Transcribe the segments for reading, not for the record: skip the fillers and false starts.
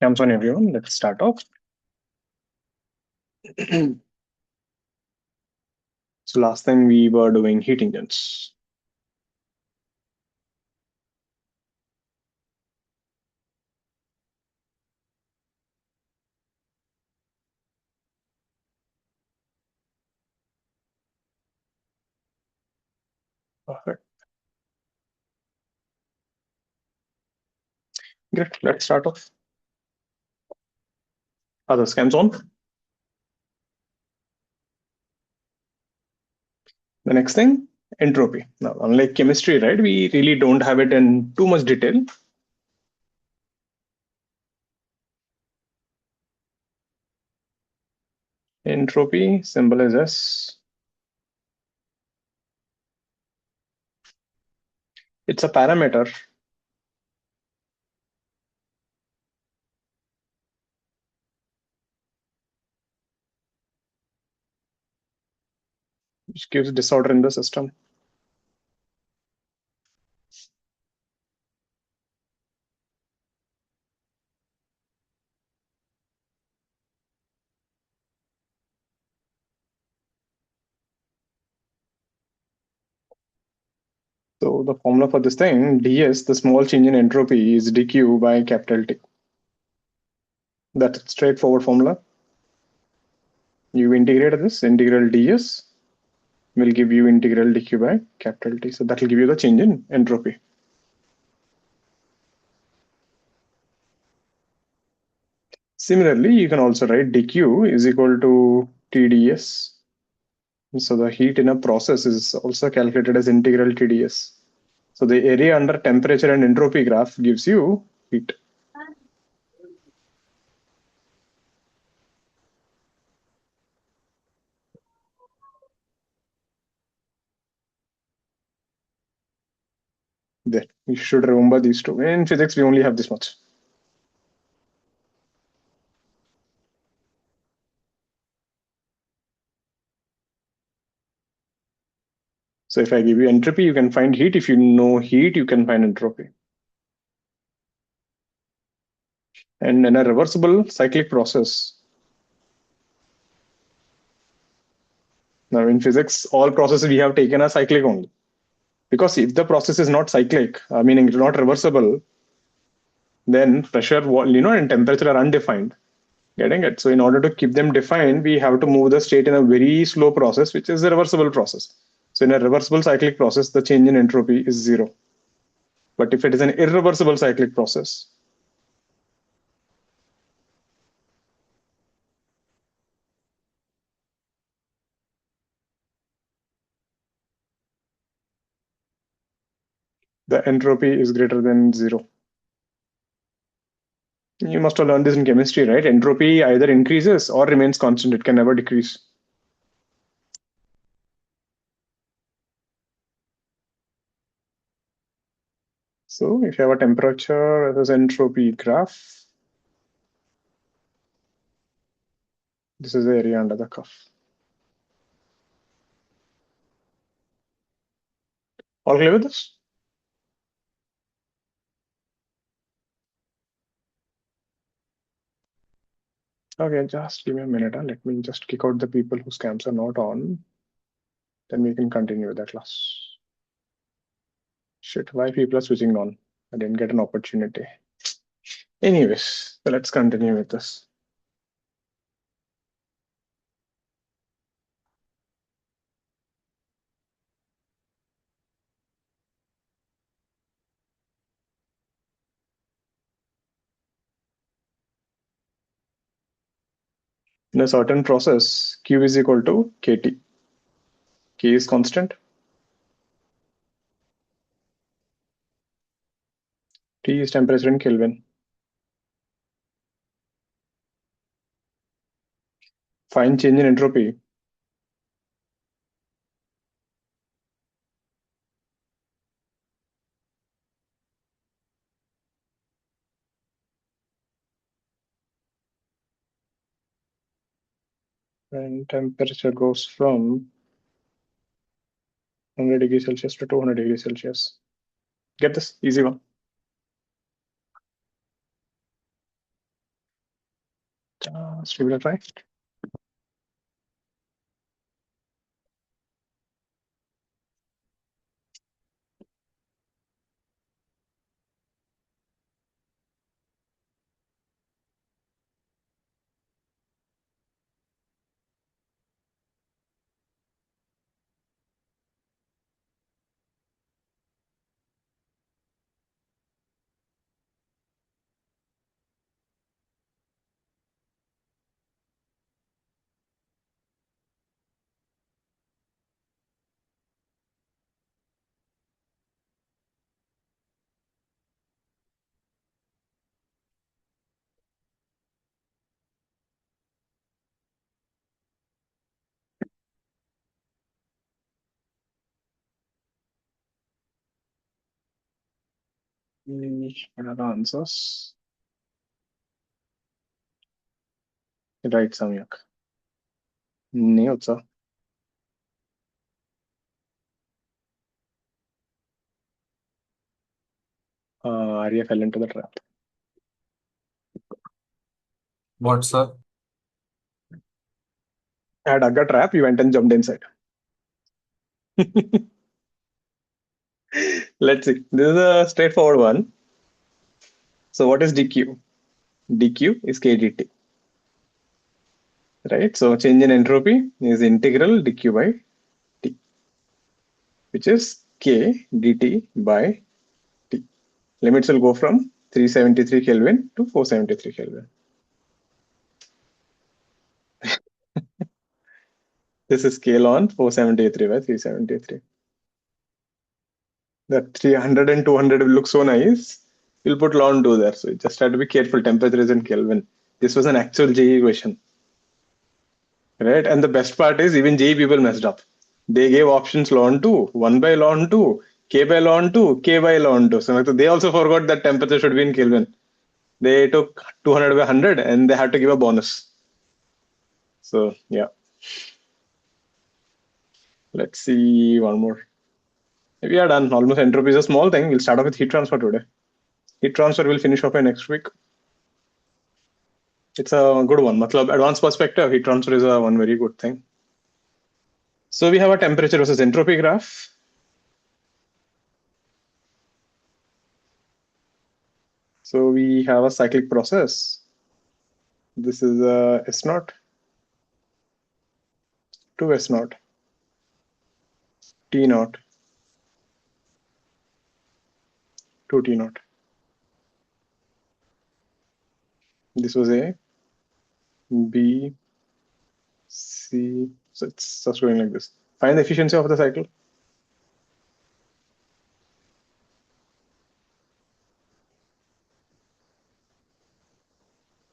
Comes on everyone. Let's start off. So last time we were doing heat engines. Perfect. Great. Let's start off. Other scans on. The next thing, entropy. Now, unlike chemistry, right, we really don't have it in too much detail. Entropy symbol is S. It's a parameter which gives disorder in the system. So the formula for this thing, ds, the small change in entropy, is dq by capital T. That's a straightforward formula. You integrate this, integral ds will give you integral dq by capital T. So that will give you the change in entropy. Similarly, you can also write dq is equal to TdS. So the heat in a process is also calculated as integral TdS. So the area under temperature and entropy graph gives you heat. There, you should remember these two. In physics, we only have this much. So if I give you entropy, you can find heat. If you know heat, you can find entropy. And in a reversible cyclic process, now in physics, all processes we have taken are cyclic only. Because if the process is not cyclic, meaning not reversible, then pressure, and temperature are undefined. Getting it? So in order to keep them defined, we have to move the state in a very slow process, which is a reversible process. So in a reversible cyclic process, the change in entropy is zero. But if it is an irreversible cyclic process, the entropy is greater than zero. You must have learned this in chemistry, right? Entropy either increases or remains constant. It can never decrease. So if you have a temperature, there's entropy graph. This is the area under the curve. All clear with this? Okay, just give me a minute. Let me just kick out the people whose cams are not on. Then we can continue with the class. Shit, why people are switching on? I didn't get an opportunity. Anyways, so let's continue with this. In a certain process, Q is equal to KT. K is constant. T is temperature in Kelvin. Find change in entropy. When temperature goes from 100 degrees Celsius to 200 degrees Celsius. Get this? Easy one. Just give it a try. What are the answers? Right, Samyak. नहीं होता. Arya fell into the trap. What, sir? I had dug a trap, you went and jumped inside. Let's see. This is a straightforward one. So what is dq? dq is kdt, right? So change in entropy is integral dq by t, which is k dt by t. Limits will go from 373 Kelvin to 473 Kelvin. This is scale on 473 by 373. That 300 and 200 will look so nice. We'll put ln 2 there. So you just have to be careful. Temperature is in Kelvin. This was an actual JE question. Right? And the best part is even JE people messed up. They gave options ln 2, 1 by ln 2, k by ln 2, k by ln 2. So they also forgot that temperature should be in Kelvin. They took 200 by 100 and they had to give a bonus. So yeah. Let's see one more. We are done. Almost entropy is a small thing. We'll start off with heat transfer today. Heat transfer will finish off by next week. It's a good one. Matlab, advanced perspective, heat transfer is a one very good thing. So we have a temperature versus entropy graph. So we have a cyclic process. This is a S naught to S naught, T naught to T naught. This was A, B, C. So it's just going like this. Find the efficiency of the cycle.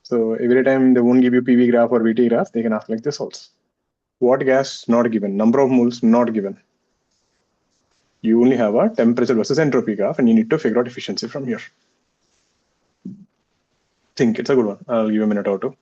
So every time they won't give you PV graph or VT graph, they can ask like this also. What gas not given, number of moles not given. You only have a temperature versus entropy graph and you need to figure out efficiency from here. Think it's a good one. I'll give you a minute or two.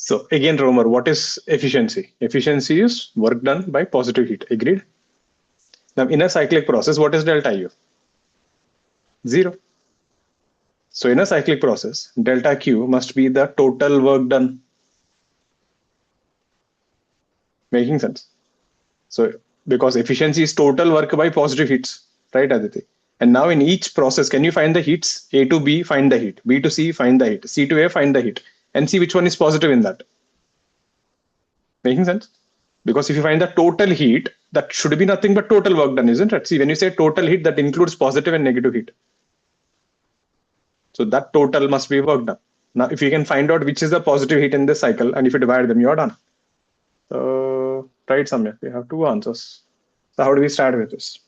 So again, Romer, what is efficiency? Efficiency is work done by positive heat. Agreed? Now in a cyclic process, what is delta U? Zero. So in a cyclic process, delta Q must be the total work done. Making sense? So because efficiency is total work by positive heats, right, Aditi? And now in each process, can you find the heats? A to B, find the heat. B to C, find the heat. C to A, find the heat. and see which one is positive in that. Making sense? Because if you find the total heat, that should be nothing but total work done, isn't it? See, when you say total heat, that includes positive and negative heat. So that total must be work done. Now, if you can find out which is the positive heat in this cycle, and if you divide them, you're done. So try it somewhere. We have two answers. So how do we start with this?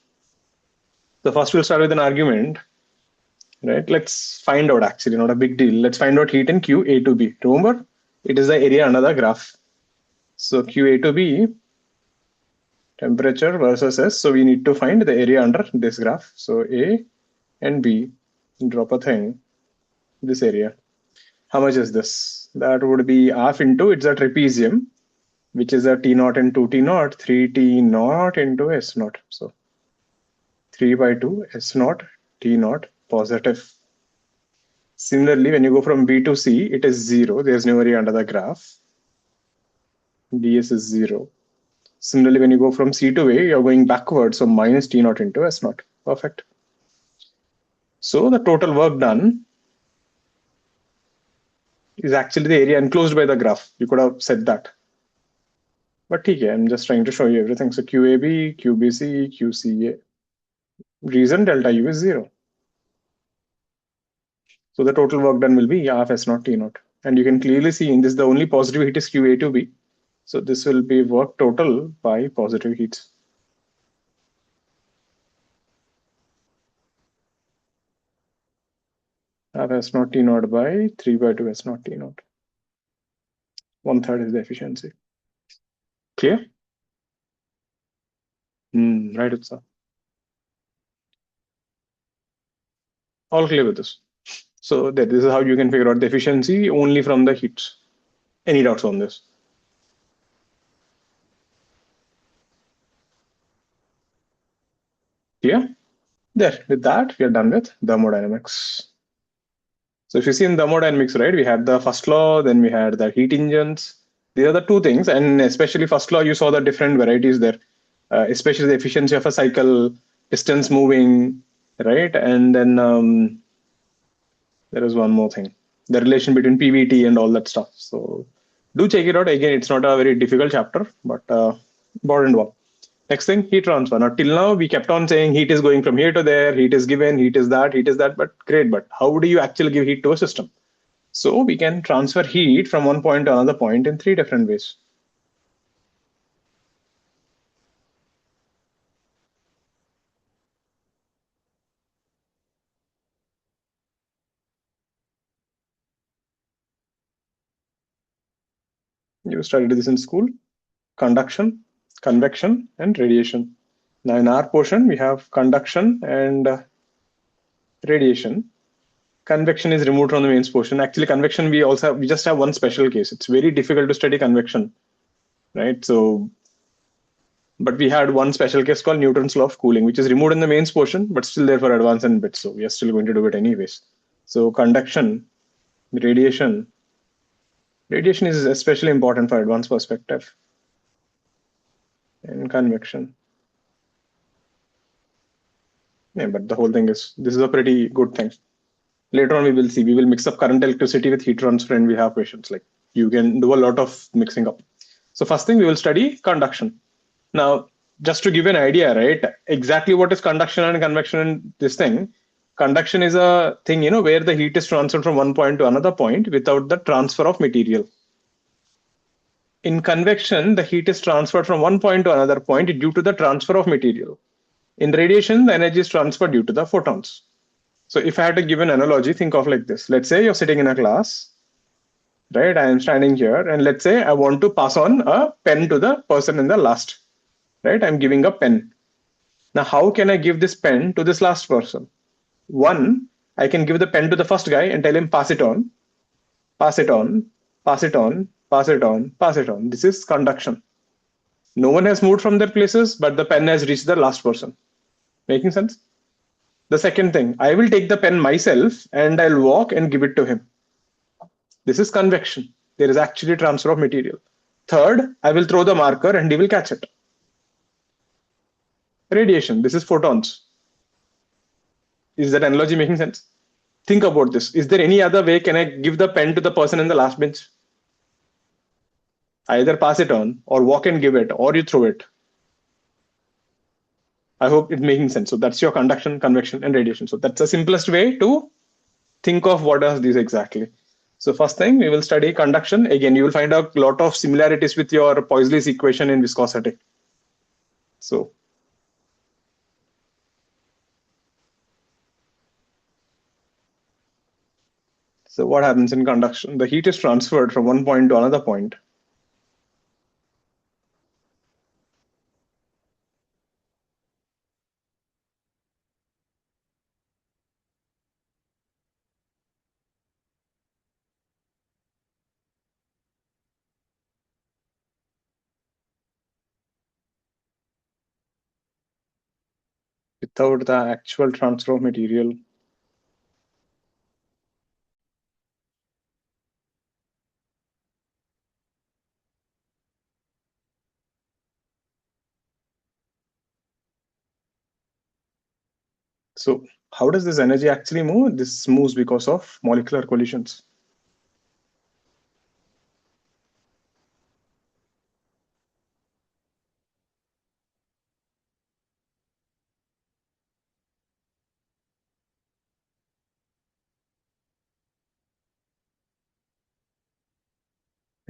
So first we'll start with an argument, right? Let's find out, actually, not a big deal. Let's find out heat in Q A to B. Remember, it is the area under the graph. So Q A to B, temperature versus S. So we need to find the area under this graph. So A and B, drop a thing, this area. How much is this? That would be half into, it's a trapezium, which is a T naught and 2 T naught, 3 T naught into S naught. So 3 by 2 S naught, T naught, positive. Similarly, when you go from B to C, it is 0. There's no area under the graph. ds is 0. Similarly, when you go from C to A, you're going backwards, so minus T naught into S naught. Perfect. So the total work done is actually the area enclosed by the graph. You could have said that. But okay, I'm just trying to show you everything. So QAB, QBC, QCA. Reason delta U is 0. So the total work done will be half S naught T naught. And you can clearly see in this, the only positive heat is QA to B. So this will be work total by positive heats. Half S naught T naught by 3 by 2 S naught T naught. 1/3 is the efficiency. Clear? Right, Utsa. All clear with this. So this is how you can figure out the efficiency only from the heats. Any doubts on this? Yeah. There, with that, we are done with thermodynamics. So if you see in thermodynamics, right, we had the first law, then we had the heat engines. These are the two things, and especially first law, you saw the different varieties there, especially the efficiency of a cycle, distance moving, right? And then there is one more thing, the relation between PVT and all that stuff. So do check it out. Again, it's not a very difficult chapter, but important one. Next thing, heat transfer. Now, till now, we kept on saying heat is going from here to there, heat is given, heat is that, but great. But how do you actually give heat to a system? So we can transfer heat from one point to another point in 3 different ways. You studied this in school: conduction, convection, and radiation. Now, in our portion, we have conduction and radiation. Convection is removed from the mains portion. Actually, convection, we just have one special case. It's very difficult to study convection, right? So, but we had one special case called Newton's law of cooling, which is removed in the mains portion, but still there for advanced and bits. So we are still going to do it anyways. So conduction, radiation. Radiation is especially important for advanced perspective. And convection. Yeah, but the whole thing is, this is a pretty good thing. Later on, we will see, we will mix up current electricity with heat transfer, and we have questions like you can do a lot of mixing up. So first thing, we will study conduction. Now, just to give you an idea, right, exactly what is conduction and convection in this thing. Conduction is a thing, where the heat is transferred from one point to another point without the transfer of material. In convection, the heat is transferred from one point to another point due to the transfer of material. In radiation, the energy is transferred due to the photons. So if I had to give an analogy, think of like this. Let's say you're sitting in a class, right? I am standing here, and let's say I want to pass on a pen to the person in the last, right? I'm giving a pen. Now, how can I give this pen to this last person? One, I can give the pen to the first guy and tell him, pass it on, pass it on, pass it on, pass it on, pass it on. This is conduction. No one has moved from their places, but the pen has reached the last person. Making sense? The second thing, I will take the pen myself and I'll walk and give it to him. This is convection. There is actually transfer of material. Third, I will throw the marker and he will catch it. Radiation. This is photons. Is that analogy making sense? Think about this. Is there any other way can I give the pen to the person in the last bench? I either pass it on or walk and give it or you throw it. I hope it's making sense. So that's your conduction, convection, and radiation. So that's the simplest way to think of what are these exactly. So first thing, we will study conduction. Again, you will find a lot of similarities with your Poiseuille's equation in viscosity. So what happens in conduction? The heat is transferred from one point to another point. Without the actual transfer of material. So how does this energy actually move? This moves because of molecular collisions.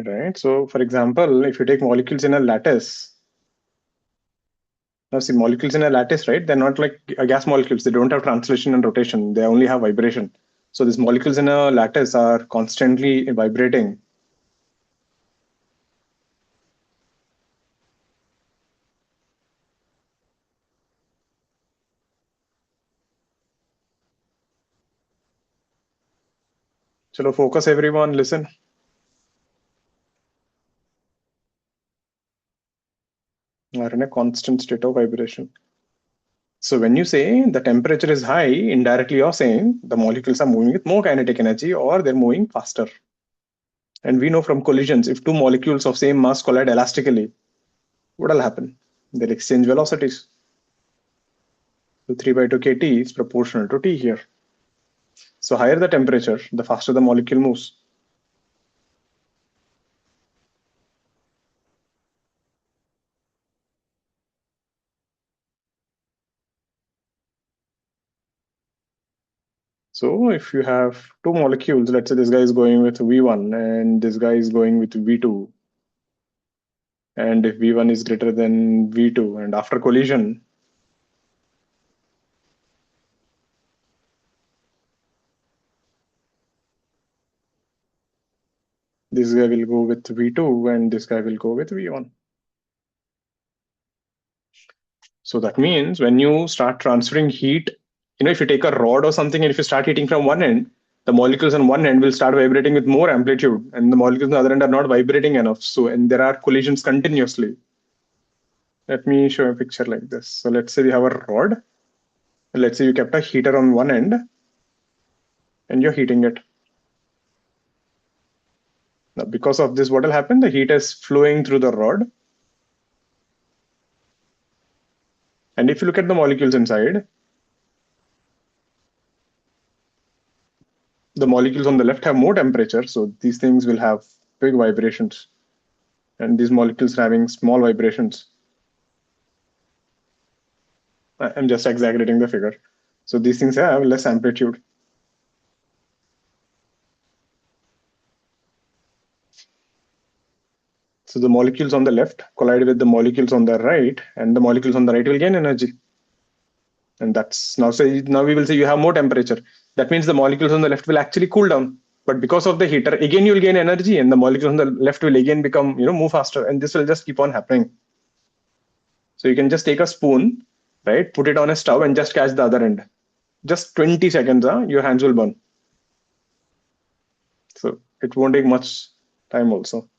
Right. So for example, if you take molecules in a lattice, now see molecules in a lattice, right? They're not like gas molecules. They don't have translation and rotation. They only have vibration. So these molecules in a lattice are constantly vibrating. Chalo, focus everyone, listen. Are in a constant state of vibration. So when you say the temperature is high, indirectly you're saying the molecules are moving with more kinetic energy or they're moving faster. And we know from collisions, if two molecules of same mass collide elastically, what will happen? They'll exchange velocities. So 3 by 2 kT is proportional to T here. So higher the temperature, the faster the molecule moves. So if you have two molecules, let's say this guy is going with V1 and this guy is going with V2. And if V1 is greater than V2 and after collision, this guy will go with V2 and this guy will go with V1. So that means when you start transferring heat, if you take a rod or something and if you start heating from one end, the molecules on one end will start vibrating with more amplitude and the molecules on the other end are not vibrating enough. So, and there are collisions continuously. Let me show a picture like this. So let's say we have a rod. Let's say you kept a heater on one end and you're heating it. Now, because of this, what will happen? The heat is flowing through the rod. And if you look at the molecules inside, the molecules on the left have more temperature. So these things will have big vibrations. And these molecules are having small vibrations. I'm just exaggerating the figure. So these things have less amplitude. So the molecules on the left collide with the molecules on the right, and the molecules on the right will gain energy. And that's now say now we will say you have more temperature. That means the molecules on the left will actually cool down. But because of the heater, again you'll gain energy, and the molecules on the left will again become move faster, and this will just keep on happening. So you can just take a spoon, right, put it on a stove, and just catch the other end. Just 20 seconds, your hands will burn. So it won't take much time also.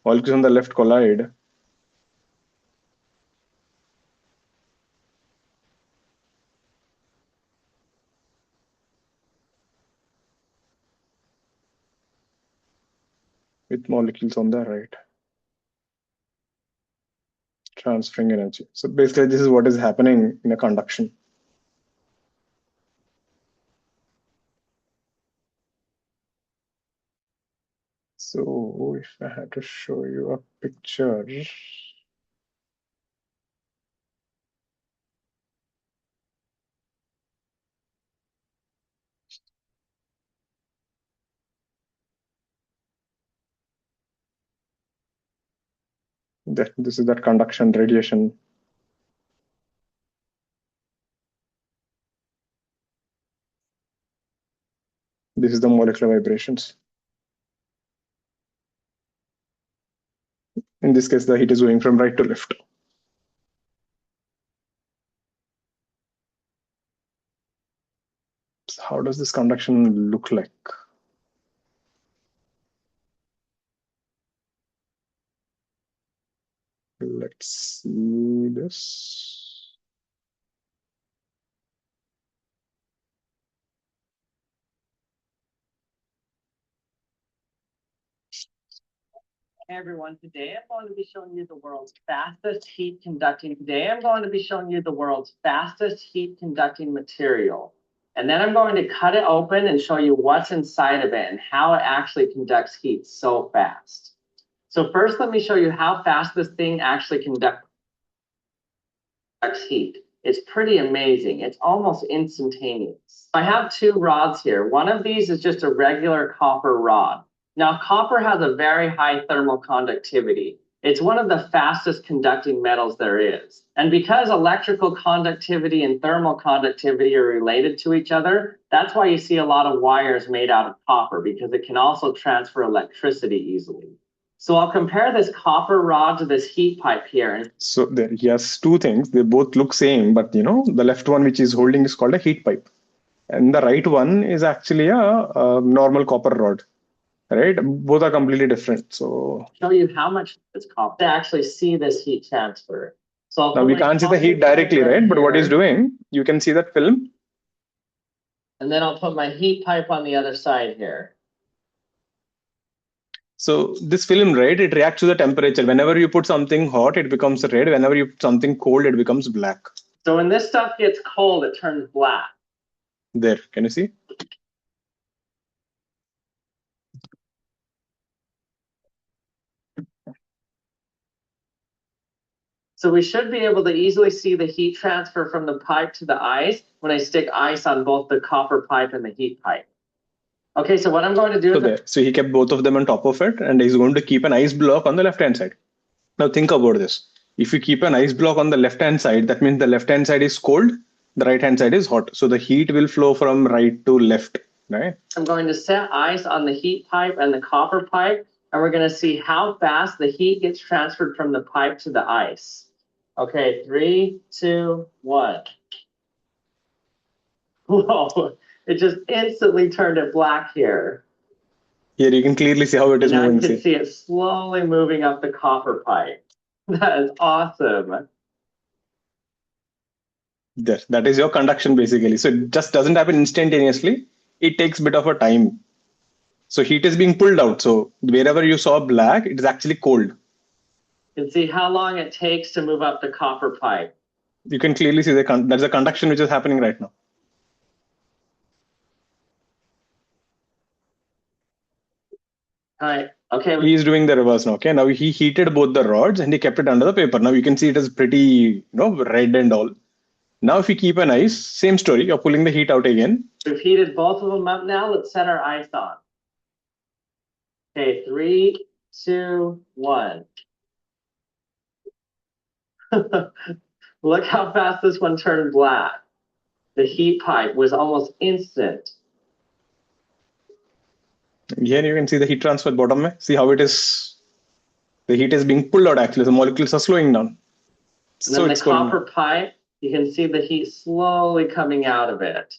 Molecules on the left collide. With molecules on the right, transferring energy. So basically, this is what is happening in a conduction. So if I had to show you a picture, this is that conduction radiation. This is the molecular vibrations. In this case, the heat is going from right to left. So how does this conduction look like? Let's see this. Hey everyone, today I'm going to be showing you the world's fastest heat conducting. Today I'm going to be showing you the world's fastest heat conducting material. And then I'm going to cut it open and show you what's inside of it and how it actually conducts heat so fast. So first, let me show you how fast this thing actually conducts heat. It's pretty amazing. It's almost instantaneous. I have two rods here. One of these is just a regular copper rod. Now, copper has a very high thermal conductivity. It's one of the fastest conducting metals there is. And because electrical conductivity and thermal conductivity are related to each other, that's why you see a lot of wires made out of copper, because it can also transfer electricity easily. So I'll compare this copper rod to this heat pipe here. So there he has two things. They both look same, but the left one which is holding is called a heat pipe. And the right one is actually a normal copper rod. Right? Both are completely different. So show you how much it's copper to actually see this heat transfer. So now we can't see the heat directly, right? But what he's doing, you can see that film. And then I'll put my heat pipe on the other side here. So this film, right, it reacts to the temperature. Whenever you put something hot, it becomes red. Whenever you put something cold, it becomes black. So when this stuff gets cold, it turns black. There, can you see? So we should be able to easily see the heat transfer from the pipe to the ice when I stick ice on both the copper pipe and the heat pipe. Okay, so what I'm going to do So he kept both of them on top of it, and he's going to keep an ice block on the left-hand side. Now think about this. If you keep an ice block on the left-hand side, that means the left-hand side is cold, the right-hand side is hot. So the heat will flow from right to left, right? I'm going to set ice on the heat pipe and the copper pipe, and we're going to see how fast the heat gets transferred from the pipe to the ice. Okay, 3, 2, 1. Whoa, it just instantly turned it black here. Here you can clearly see how it is now moving. You can see it slowly moving up the copper pipe. That is awesome. There, that is your conduction basically. So it just doesn't happen instantaneously. It takes a bit of a time. So heat is being pulled out. So wherever you saw black, it is actually cold. You can see how long it takes to move up the copper pipe. You can clearly see there's a conduction which is happening right now. All right. Okay. He is doing the reverse now. Okay. Now he heated both the rods and he kept it under the paper. Now you can see it is pretty, red and all. Now if you keep an ice, same story. You're pulling the heat out again. We've heated both of them up now. Let's set our ice on. Okay, 3, 2, 1. Look how fast this one turned black. The heat pipe was almost instant. Here you can see the heat transfer at bottom. See how it is. The heat is being pulled out actually. The molecules are slowing down. And so then the copper pipe, you can see the heat slowly coming out of it.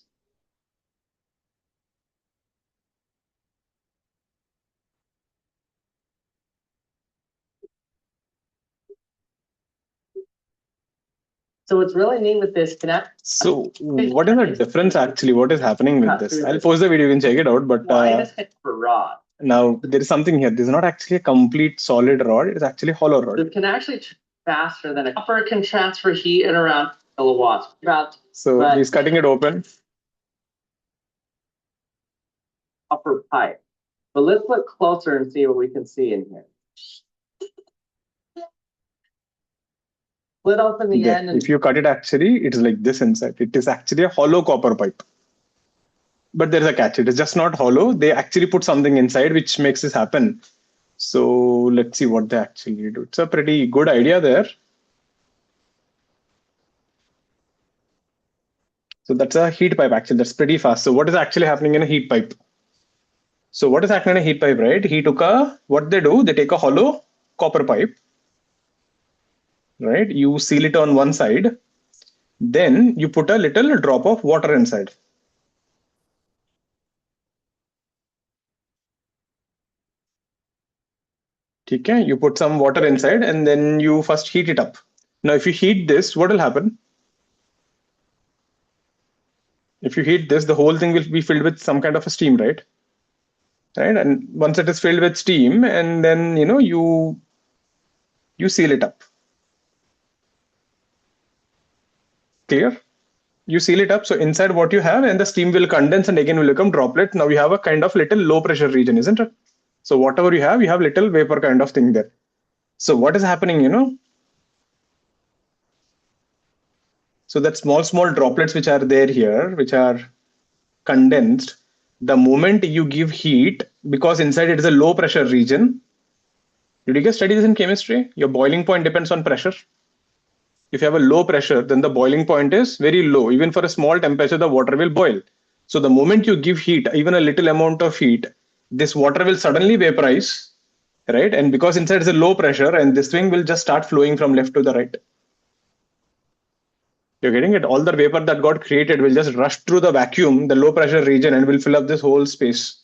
So what's really neat with this connect. So what is the difference actually? What is happening with this? I'll post the video, you can check it out. But why this for rod? Now there is something here. This is not actually a complete solid rod. It is actually a hollow rod. It can actually faster than a copper can transfer heat at around kilowatts. He's cutting it open. Copper pipe. But let's look closer and see what we can see in here. Split open the end. If you cut it, actually, it is like this inside. It is actually a hollow copper pipe. But there's a catch. It is just not hollow. They actually put something inside which makes this happen. So let's see what they actually do. It's a pretty good idea there. So that's a heat pipe, actually. That's pretty fast. So what is actually happening in a heat pipe? So what is happening in a heat pipe, right? What they do, they take a hollow copper pipe, right? You seal it on one side. Then you put a little drop of water inside. Okay, you put some water inside and then you first heat it up. Now, if you heat this, what will happen? If you heat this, the whole thing will be filled with some kind of a steam, right? Right, and once it is filled with steam, and then you seal it up. Clear? You seal it up. So inside what you have, and the steam will condense and again will become droplet. Now you have a kind of little low pressure region, isn't it? So whatever you have little vapor kind of thing there. So what is happening, So that small droplets which are there here, which are condensed, the moment you give heat, because inside it is a low pressure region. Did you guys study this in chemistry? Your boiling point depends on pressure. If you have a low pressure, then the boiling point is very low. Even for a small temperature, the water will boil. So the moment you give heat, even a little amount of heat, this water will suddenly vaporize, right? And because inside is a low pressure, and this thing will just start flowing from left to the right. You're getting it? All the vapor that got created will just rush through the vacuum, the low pressure region, and will fill up this whole space.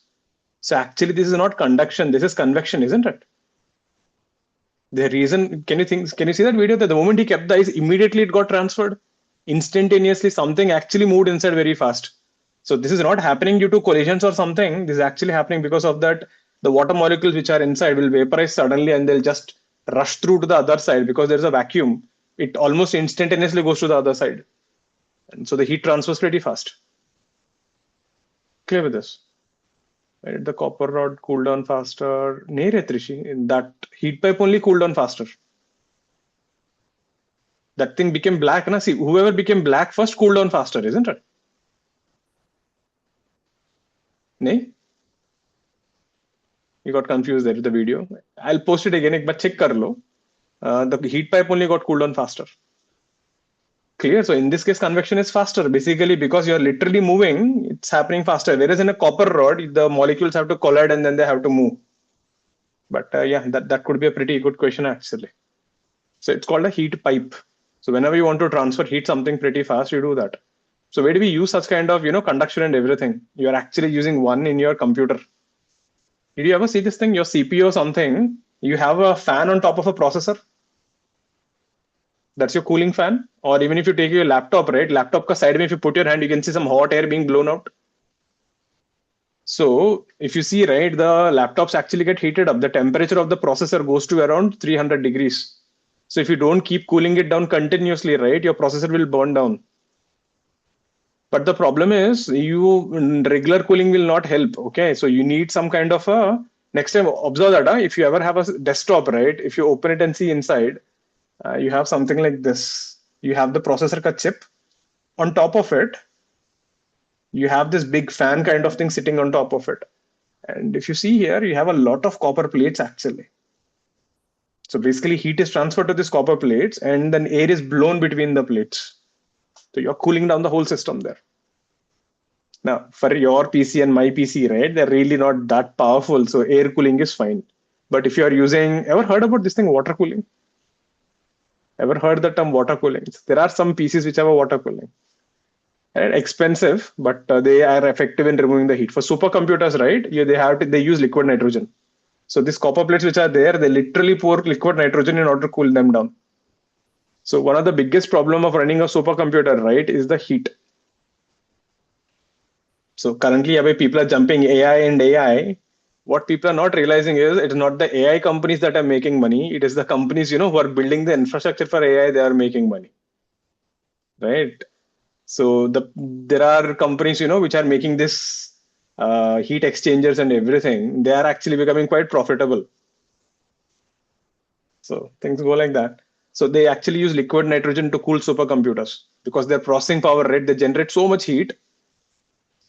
So actually, this is not conduction, this is convection, isn't it? The reason, can you see that video, that the moment he kept the ice, immediately it got transferred? Instantaneously, something actually moved inside very fast. So this is not happening due to collisions or something. This is actually happening because of that the water molecules which are inside will vaporize suddenly and they'll just rush through to the other side because there's a vacuum. It almost instantaneously goes to the other side. And so the heat transfers pretty fast. Clear with this? Right, the copper rod cool down faster. Nahi re Trishi, that heat pipe only cooled down faster. That thing became black. Na? See, whoever became black first cooled down faster, isn't it? Nahi? You got confused there with the video. I'll post it again, but check kar lo. The heat pipe only got cooled down faster. Clear? So in this case, convection is faster, basically because you're literally moving, it's happening faster. Whereas in a copper rod, the molecules have to collide and then they have to move. But yeah, that could be a pretty good question actually. So it's called a heat pipe. So whenever you want to transfer heat something pretty fast, you do that. So where do we use such kind of conduction and everything? You're actually using one in your computer. Did you ever see this thing? Your CPU or something, you have a fan on top of a processor. That's your cooling fan. Or even if you take your laptop, right? Laptop ka side mein, if you put your hand, you can see some hot air being blown out. So if you see, right, the laptops actually get heated up. The temperature of the processor goes to around 300 degrees. So if you don't keep cooling it down continuously, right, your processor will burn down. But the problem is regular cooling will not help. Okay, so you need some kind of a, next time observe that if you ever have a desktop, right, if you open it and see inside, you have something like this. You have the processor ka chip. On top of it, you have this big fan kind of thing sitting on top of it. And if you see here, you have a lot of copper plates actually. So basically heat is transferred to these copper plates and then air is blown between the plates. So you're cooling down the whole system there. Now, for your PC and my PC, right, they're really not that powerful. So air cooling is fine. But if you're using, ever heard about this thing, water cooling? Ever heard the term water cooling? There are some PCs which have a water cooling. Right? Expensive, but they are effective in removing the heat. For supercomputers, right, they use liquid nitrogen. So these copper plates which are there, they literally pour liquid nitrogen in order to cool them down. So one of the biggest problem of running a supercomputer, right, is the heat. So currently, people are jumping AI and AI. What people are not realizing is it's not the AI companies that are making money. It is the companies, who are building the infrastructure for AI, they are making money. Right? So there are companies, which are making this heat exchangers and everything, they are actually becoming quite profitable. So things go like that. So they actually use liquid nitrogen to cool supercomputers because their processing power rate, they generate so much heat.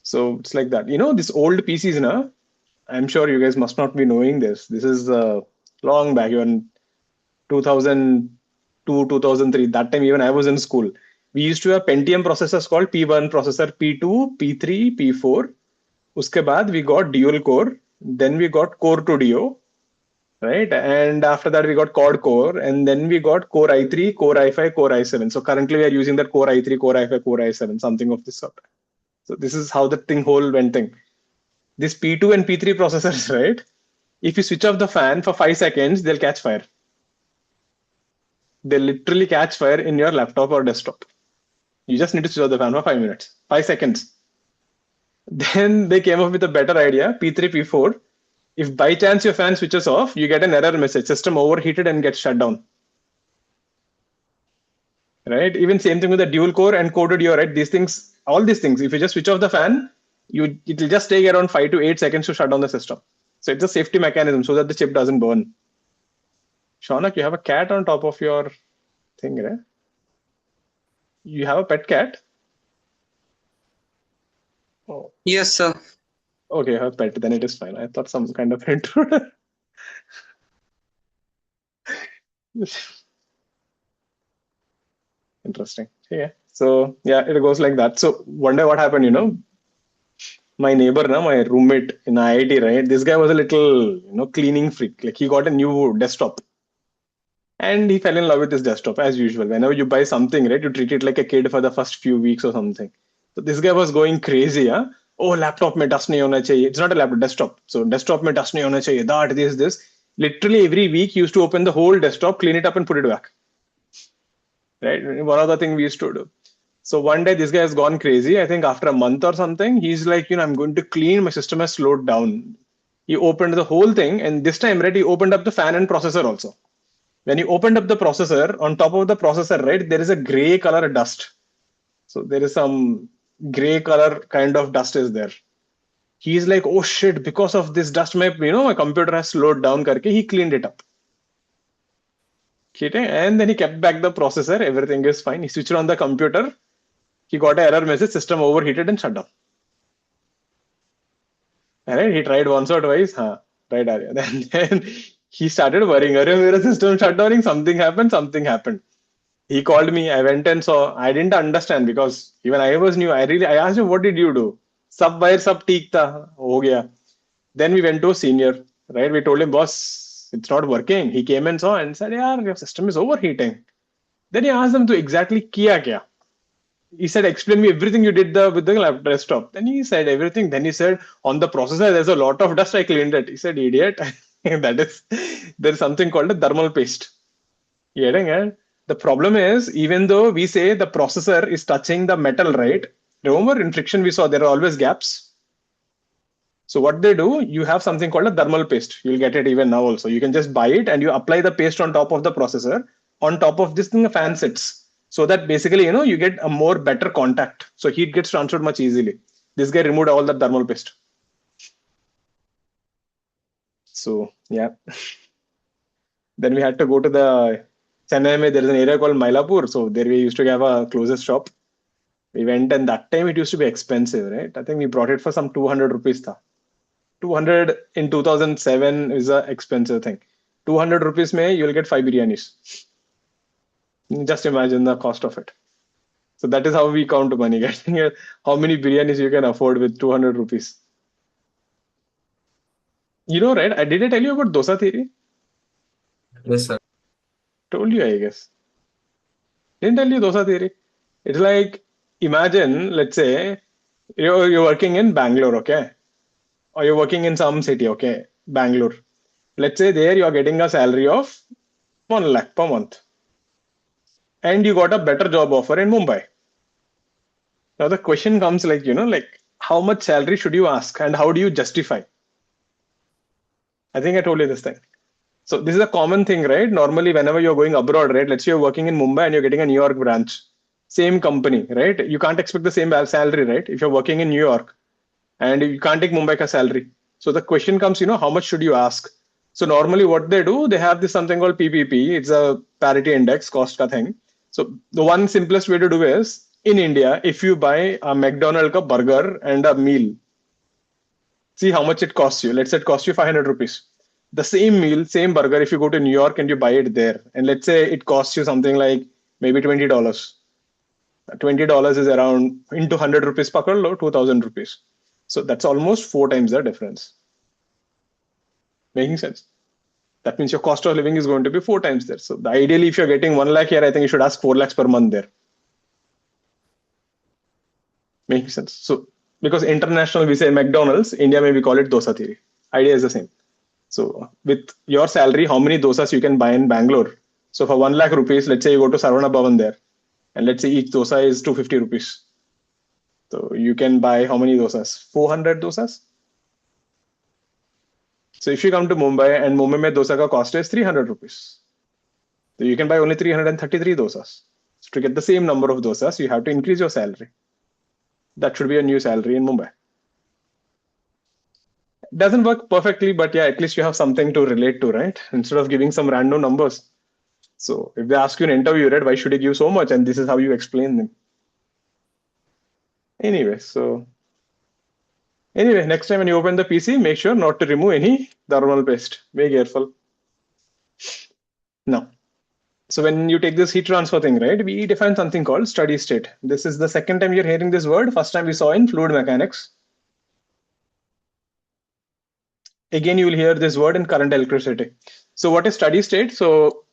So it's like that. This old PCs now, I'm sure you guys must not be knowing this. This is long back, even 2002, 2003. That time even I was in school. We used to have Pentium processors called P1 processor, P2, P3, P4. Uske baad we got dual core. Then we got core to duo, right? And after that we got quad core, and then we got core i3, core i5, core i7. So currently we are using that core i3, core i5, core i7, something of this sort. So this is how the thing whole went thing. This P2 and P3 processors, right? If you switch off the fan for 5 seconds, they'll catch fire. They literally catch fire in your laptop or desktop. You just need to switch off the fan for 5 minutes, 5 seconds. Then they came up with a better idea, P3, P4. If by chance your fan switches off, you get an error message, system overheated and gets shut down. Right? Even same thing with the dual core and core to duo, right? These things, all these things, if you just switch off the fan, it'll just take around 5 to 8 seconds to shut down the system. So it's a safety mechanism so that the chip doesn't burn. Shaunak, you have a cat on top of your thing, right? You have a pet cat? Oh, Yes, sir. okay, her pet, then it is fine. I thought some kind of intruder. Interesting. Yeah. So yeah, it goes like that. So one day what happened, my neighbor, my roommate in IIT, right? This guy was a little, cleaning freak. Like he got a new desktop. And he fell in love with his desktop as usual. Whenever you buy something, right, you treat it like a kid for the first few weeks or something. So this guy was going crazy, huh? Oh, laptop mein dust nahi hona chahiye. It's not a laptop, desktop. So desktop mein dust nahi hona chahiye. That, this. Literally every week he used to open the whole desktop, clean it up and put it back. Right? One other thing we used to do. So one day this guy has gone crazy. I think after a month or something, he's like, I'm going to clean. My system has slowed down. He opened the whole thing. And this time, right, he opened up the fan and processor also. When you opened up the processor, on top of the processor, right, there is a gray color dust. So there is some gray color kind of dust is there. He's like, oh shit, because of this dust, my computer has slowed down. Karke, he cleaned it up. And then he kept back the processor. Everything is fine. He switched on the computer. He got an error message, system overheated and shut down. All right, he tried once or twice. Right, Arya. Then he started worrying. Arya, system shut down. Something happened. He called me. I went and saw. I didn't understand because even I was new. I asked him, what did you do? Sab wire, sab theek tha. Ho gaya. Then we went to a senior. Right, we told him, boss, it's not working. He came and saw and said, yeah, your system is overheating. Then he asked them to exactly kiya kya. He said, explain me everything you did with the desktop. Then he said everything. Then he said, on the processor, there's a lot of dust. I cleaned it. He said, idiot. There's something called a thermal paste. Getting it? The problem is, even though we say the processor is touching the metal, right? Remember in friction, we saw there are always gaps. So what they do, you have something called a thermal paste. You'll get it even now also. You can just buy it and you apply the paste on top of the processor. On top of this thing, a fan sits. So that basically, you get a more better contact. So heat gets transferred much easily. This guy removed all the thermal paste. So, yeah. Then we had to go to the Chennai. There is an area called Mylapore. So there we used to have a closest shop. We went and that time it used to be expensive, right? I think we brought it for some 200 rupees. 200 in 2007 is an expensive thing. 200 rupees mein, you'll get 5 biryanis. Just imagine the cost of it. So that is how we count money. Getting how many biryanis you can afford with 200 rupees. Right? Did I tell you about dosa theory? Yes, sir. Told you, I guess. Didn't tell you dosa theory. It's like, imagine, let's say, you're working in Bangalore, okay? Or you're working in some city, okay? Bangalore. Let's say there you're getting a salary of 1 lakh per month. And you got a better job offer in Mumbai. Now the question comes like, how much salary should you ask and how do you justify? I think I told you this thing. So this is a common thing, right? Normally, whenever you're going abroad, right? Let's say you're working in Mumbai and you're getting a New York branch. Same company, right? You can't expect the same salary, right? If you're working in New York and you can't take Mumbai ka salary. So the question comes, how much should you ask? So normally what they do, they have this something called PPP. It's a parity index, cost ka thing. So the one simplest way to do is, in India, if you buy a McDonald's ka burger and a meal, see how much it costs you. Let's say it costs you 500 rupees. The same meal, same burger, if you go to New York and you buy it there, and let's say it costs you something like maybe $20. $20 is around into 100 rupees, pakad lo, 2000 rupees. So that's almost 4 times the difference. Making sense? That means your cost of living is going to be 4 times there. So ideally, if you're getting 1 lakh here, I think you should ask 4 lakhs per month there. Making sense? So because international, we say McDonald's, India maybe call it dosa theory. Idea is the same. So with your salary, how many dosas you can buy in Bangalore? So for 1 lakh rupees, let's say you go to Sarvana Bhavan there, and let's say each dosa is 250 rupees. So you can buy how many dosas? 400 dosas? So if you come to Mumbai and Mumbai mein dosa ka cost is 300 rupees. So you can buy only 333 dosas. So to get the same number of dosas, you have to increase your salary. That should be a new salary in Mumbai. It doesn't work perfectly, but yeah, at least you have something to relate to, right? Instead of giving some random numbers. So if they ask you in an interview, right, why should you give so much? And this is how you explain them. Anyway, next time when you open the PC, make sure not to remove any thermal paste. Be careful. Now, so when you take this heat transfer thing, right, we define something called steady state. This is the second time you're hearing this word. First time we saw in fluid mechanics. Again, you will hear this word in current electricity. So what is steady state? So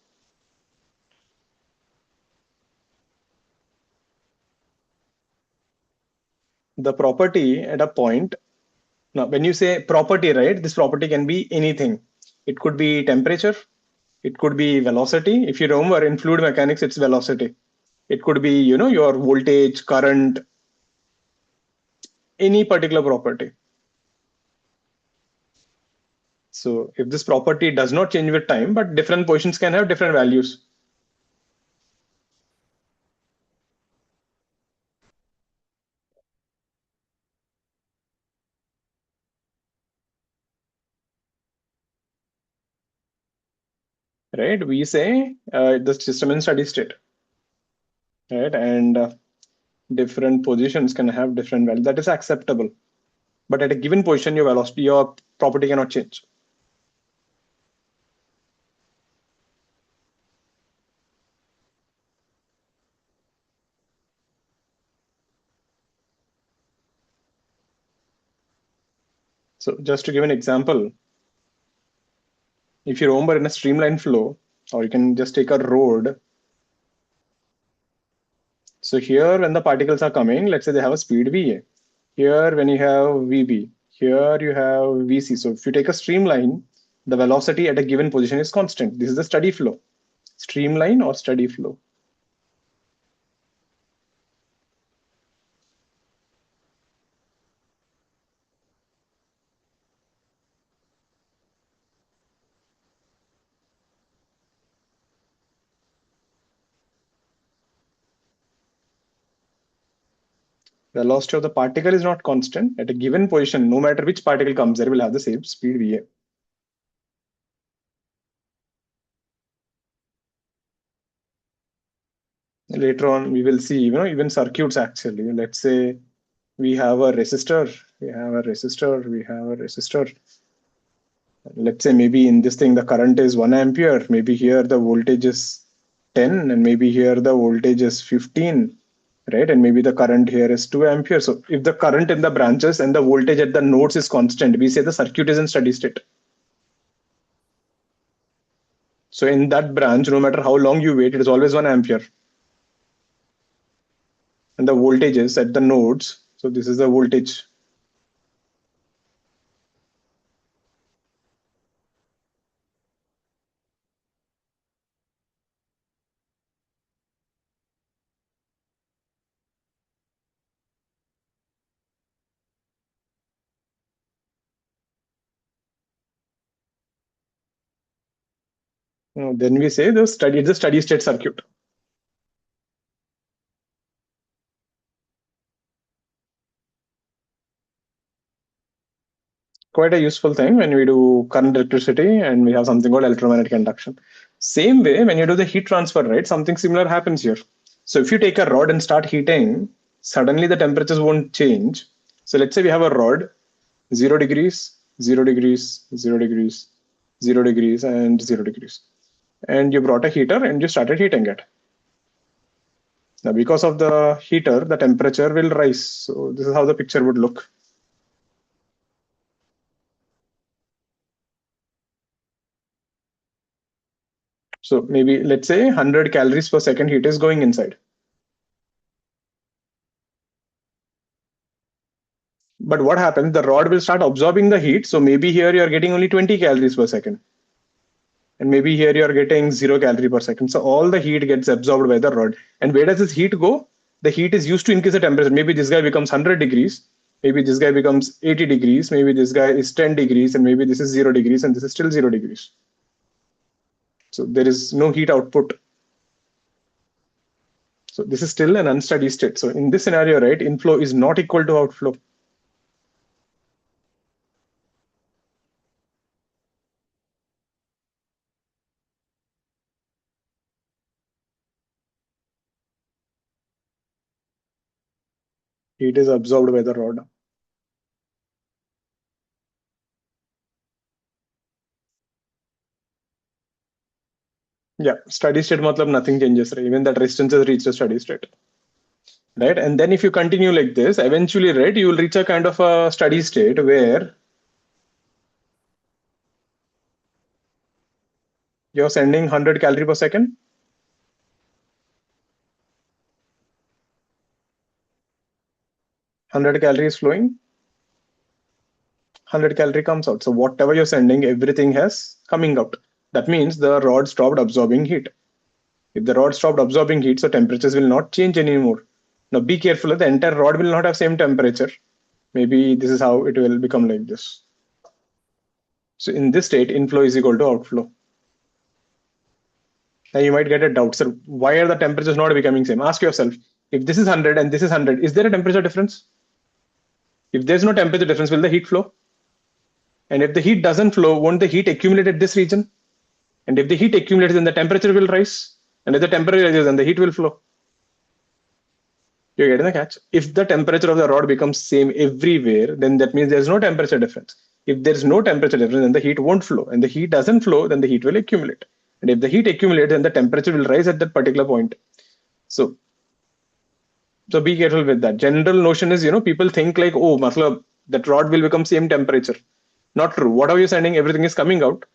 the property at a point. Now, when you say property, right, this property can be anything. It could be temperature. It could be velocity. If you remember in fluid mechanics, it's velocity. It could be, your voltage, current, any particular property. So if this property does not change with time, but different positions can have different values. Right? We say the system in steady state, right? And different positions can have different values. That is acceptable. But at a given position, your velocity, your property cannot change. So just to give an example, if you remember in a streamline flow, or you can just take a road. So here, when the particles are coming, let's say they have a speed VA. Here, when you have VB, here you have VC. So if you take a streamline, the velocity at a given position is constant. This is the steady flow. Streamline or steady flow. Velocity of the particle is not constant. At a given position, no matter which particle comes there, will have the same speed VA. Later on, we will see, even circuits actually. Let's say we have a resistor, we have a resistor, we have a resistor. Let's say maybe in this thing, the current is 1 ampere. Maybe here the voltage is 10, and maybe here the voltage is 15, right? And maybe the current here is 2 ampere. So if the current in the branches and the voltage at the nodes is constant, we say the circuit is in steady state. So in that branch, no matter how long you wait, it is always 1 ampere. And the voltages at the nodes, so this is the voltage. Then we say it's a steady state circuit. quite a useful thing when we do current electricity and we have something called electromagnetic induction. Same way, when you do the heat transfer, right, something similar happens here. So if you take a rod and start heating, suddenly the temperatures won't change. So let's say we have a rod, 0 degrees, 0 degrees, 0 degrees, 0 degrees, and 0 degrees. And you brought a heater and you started heating it. Now, because of the heater, the temperature will rise. So this is how the picture would look. So maybe let's say 100 calories per second heat is going inside. But what happens? The rod will start absorbing the heat. So maybe here you are getting only 20 calories per second. And maybe here you are getting 0 calorie per second. So all the heat gets absorbed by the rod. And where does this heat go? The heat is used to increase the temperature. Maybe this guy becomes 100 degrees. Maybe this guy becomes 80 degrees. Maybe this guy is 10 degrees. And maybe this is 0 degrees. And this is still 0 degrees. So there is no heat output. So this is still an unsteady state. So in this scenario, right, inflow is not equal to outflow. Heat is absorbed by the rod. Yeah, steady state matlab nothing changes, right? Even that resistance has reached a steady state. Right? And then if you continue like this, eventually, right, you will reach a kind of a steady state where you're sending 100 calorie per second. 100 calories flowing, 100 calorie comes out. So whatever you're sending, everything has coming out. That means the rod stopped absorbing heat. If the rod stopped absorbing heat, so temperatures will not change anymore. Now be careful, the entire rod will not have same temperature. Maybe this is how it will become like this. So in this state, inflow is equal to outflow. Now you might get a doubt, sir, why are the temperatures not becoming same? Ask yourself, if this is 100 and this is 100, is there a temperature difference? If there's no temperature difference, will the heat flow? And if the heat doesn't flow, won't the heat accumulate at this region? And if the heat accumulates, then the temperature will rise. And if the temperature rises, then the heat will flow. You're getting the catch? If the temperature of the rod becomes same everywhere, then that means there's no temperature difference. If there's no temperature difference, then the heat won't flow. And the heat doesn't flow, then the heat will accumulate. And if the heat accumulates, then the temperature will rise at that particular point. So be careful with that. General notion is, people think like, oh, matlab, that rod will become same temperature. Not true. Whatever you're sending, everything is coming out.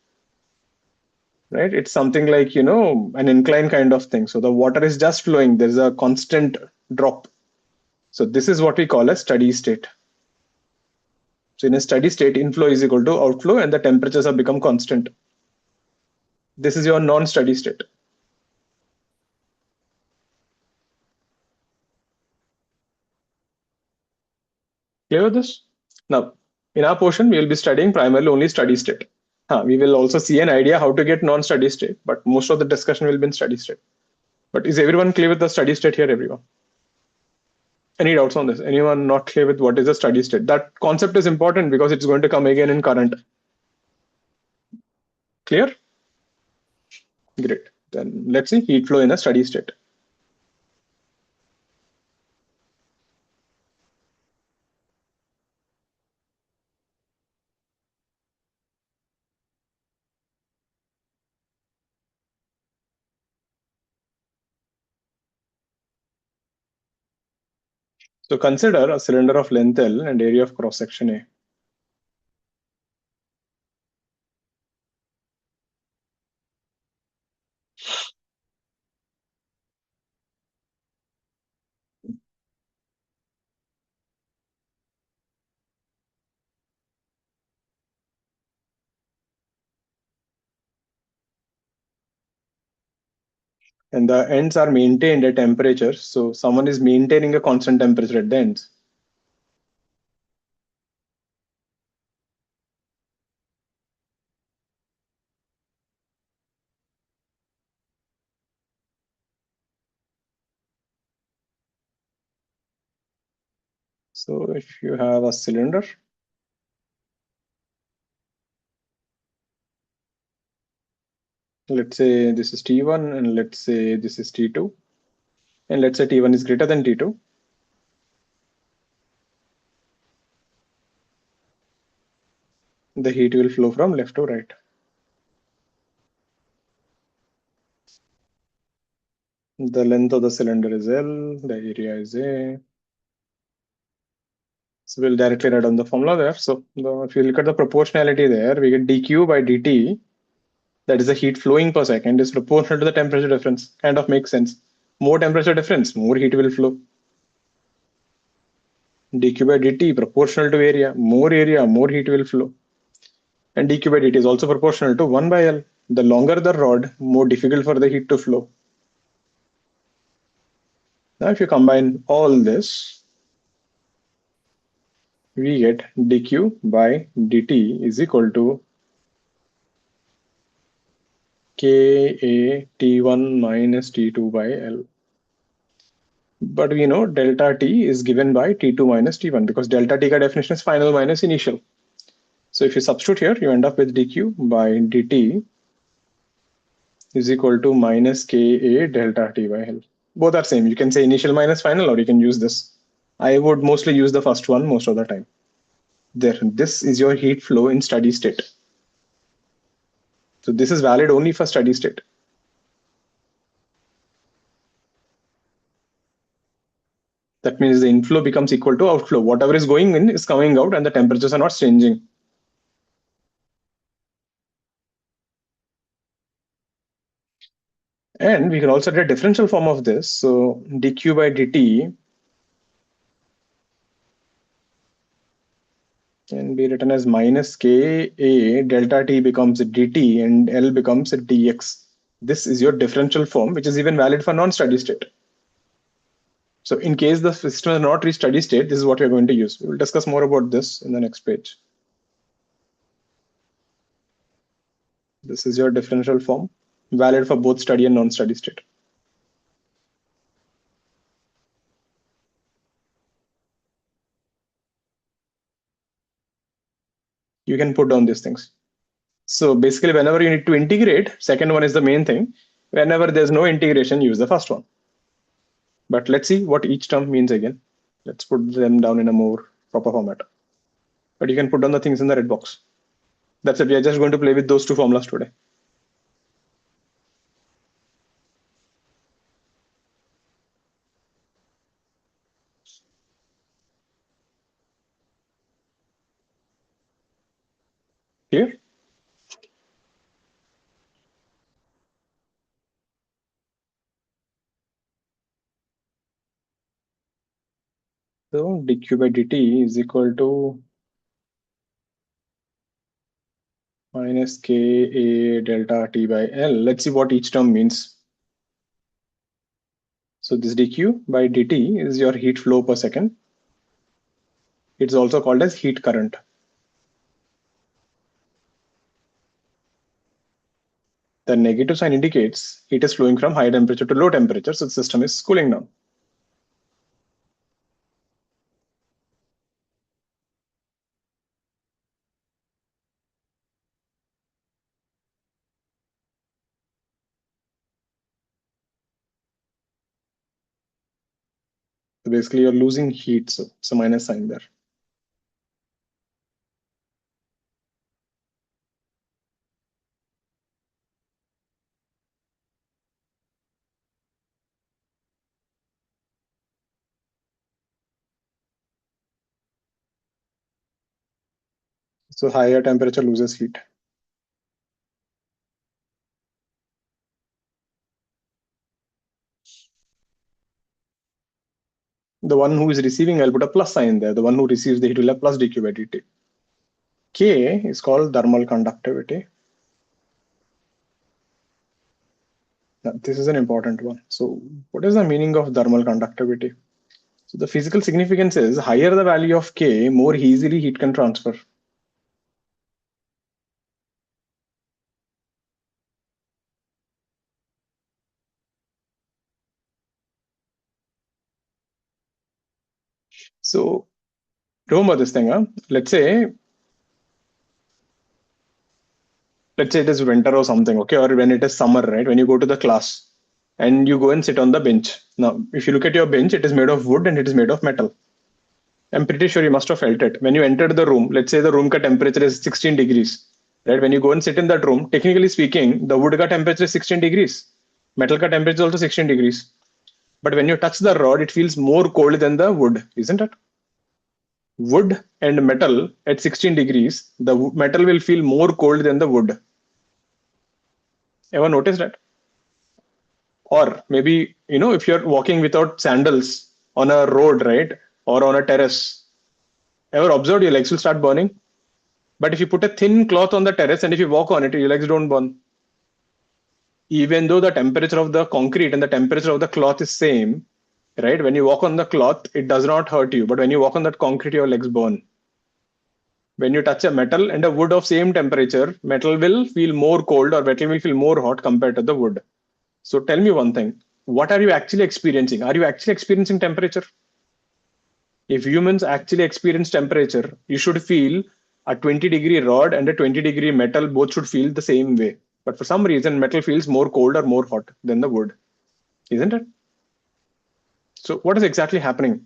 Right? It's something like, an incline kind of thing. So the water is just flowing. There's a constant drop. So this is what we call a steady state. So in a steady state, inflow is equal to outflow and the temperatures have become constant. This is your non-steady state. Clear with this? Now, in our portion, we will be studying primarily only steady state. We will also see an idea how to get non-steady state, but most of the discussion will be in steady state. But is everyone clear with the steady state here, everyone? Any doubts on this? Anyone not clear with what is a steady state? That concept is important because it's going to come again in current. Clear? Great. Then let's see heat flow in a steady state. So consider a cylinder of length L and area of cross section A. And the ends are maintained at temperature. So someone is maintaining a constant temperature at the ends. So if you have a cylinder, Let's say this is T1 and let's say this is T2. And let's say T1 is greater than T2. The heat will flow from left to right. The length of the cylinder is L, the area is A. So we'll directly write down the formula there. So if you look at the proportionality there, we get dq by dt, that is the heat flowing per second, is proportional to the temperature difference. Kind of makes sense. More temperature difference, more heat will flow. dq by dt proportional to area, more heat will flow. And dq by dt is also proportional to 1 by L. The longer the rod, more difficult for the heat to flow. Now if you combine all this, we get dq by dt is equal to Ka T1 minus T2 by L. But we know delta T is given by T2 minus T1 because delta T ka definition is final minus initial. So if you substitute here, you end up with dq by dt is equal to minus Ka delta T by L. Both are same. You can say initial minus final, or you can use this. I would mostly use the first one most of the time. There, this is your heat flow in steady state. So this is valid only for steady state. That means the inflow becomes equal to outflow. Whatever is going in is coming out and the temperatures are not changing. And we can also get a differential form of this. So dq by dt can be written as minus Ka delta T becomes dt and L becomes dx. This is your differential form, which is even valid for non-steady state. So in case the system has not reached steady state, this is what we're going to use. We'll discuss more about this in the next page. This is your differential form, valid for both steady and non-steady state. You can put down these things. So basically, whenever you need to integrate, second one is the main thing. Whenever there's no integration, use the first one. But let's see what each term means again. Let's put them down in a more proper format. But you can put down the things in the red box. That's it. We are just going to play with those two formulas today. Clear? So dq by dt is equal to minus Ka delta T by L. Let's see what each term means. So this dq by dt is your heat flow per second. It's also called as heat current. The negative sign indicates heat is flowing from high temperature to low temperature, so the system is cooling down. So basically, you're losing heat, so it's a minus sign there. So higher temperature loses heat. The one who is receiving, I'll put a plus sign there. The one who receives the heat will have plus dq by dt. K is called thermal conductivity. Now, this is an important one. So what is the meaning of thermal conductivity? So the physical significance is higher the value of K, more easily heat can transfer. So remember this thing, huh? Let's say let's say it is winter or something, okay, or when it is summer, right? When you go to the class and you go and sit on the bench. Now, if you look at your bench, it is made of wood and it is made of metal. I'm pretty sure you must have felt it. When you entered the room, let's say the room ka temperature is 16 degrees, right? When you go and sit in that room, technically speaking, the wood ka temperature is 16 degrees. Metal ka temperature is also 16 degrees. But when you touch the rod, it feels more cold than the wood, isn't it? Wood and metal at 16 degrees, the metal will feel more cold than the wood. Ever noticed that? Or maybe, if you're walking without sandals on a road, right? Or on a terrace, ever observed your legs will start burning? But if you put a thin cloth on the terrace and if you walk on it, your legs don't burn. Even though the temperature of the concrete and the temperature of the cloth is same, right? When you walk on the cloth, it does not hurt you. But when you walk on that concrete, your legs burn. When you touch a metal and a wood of same temperature, metal will feel more cold or metal will feel more hot compared to the wood. So tell me one thing, what are you actually experiencing? Are you actually experiencing temperature? If humans actually experience temperature, you should feel a 20-degree rod and a 20-degree metal both should feel the same way. But for some reason, metal feels more cold or more hot than the wood, isn't it? So what is exactly happening?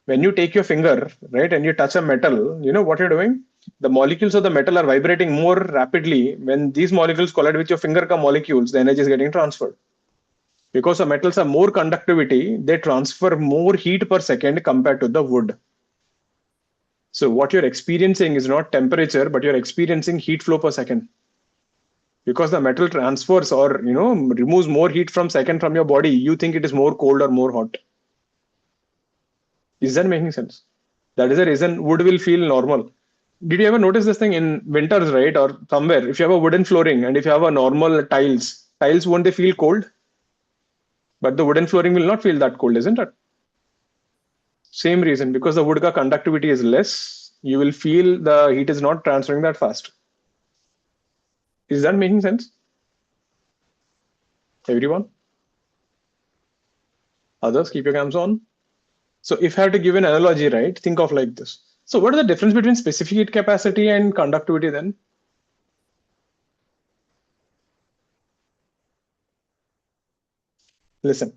When you take your finger, right, and you touch a metal, you know what you're doing? The molecules of the metal are vibrating more rapidly. When these molecules collide with your finger molecules, the energy is getting transferred. Because the metals have more conductivity, they transfer more heat per second compared to the wood. So what you're experiencing is not temperature, but you're experiencing heat flow per second. Because the metal transfers or removes more heat from second from your body, you think it is more cold or more hot. Is that making sense? That is the reason wood will feel normal. Did you ever notice this thing in winters, right? Or somewhere, if you have a wooden flooring and if you have a normal tiles won't they feel cold? But the wooden flooring will not feel that cold, isn't it? Same reason, because the wood ka conductivity is less, you will feel the heat is not transferring that fast. Is that making sense? Everyone? Others, keep your cams on. So if I have to give an analogy, right, think of like this. So what is the difference between specific heat capacity and conductivity then? Listen,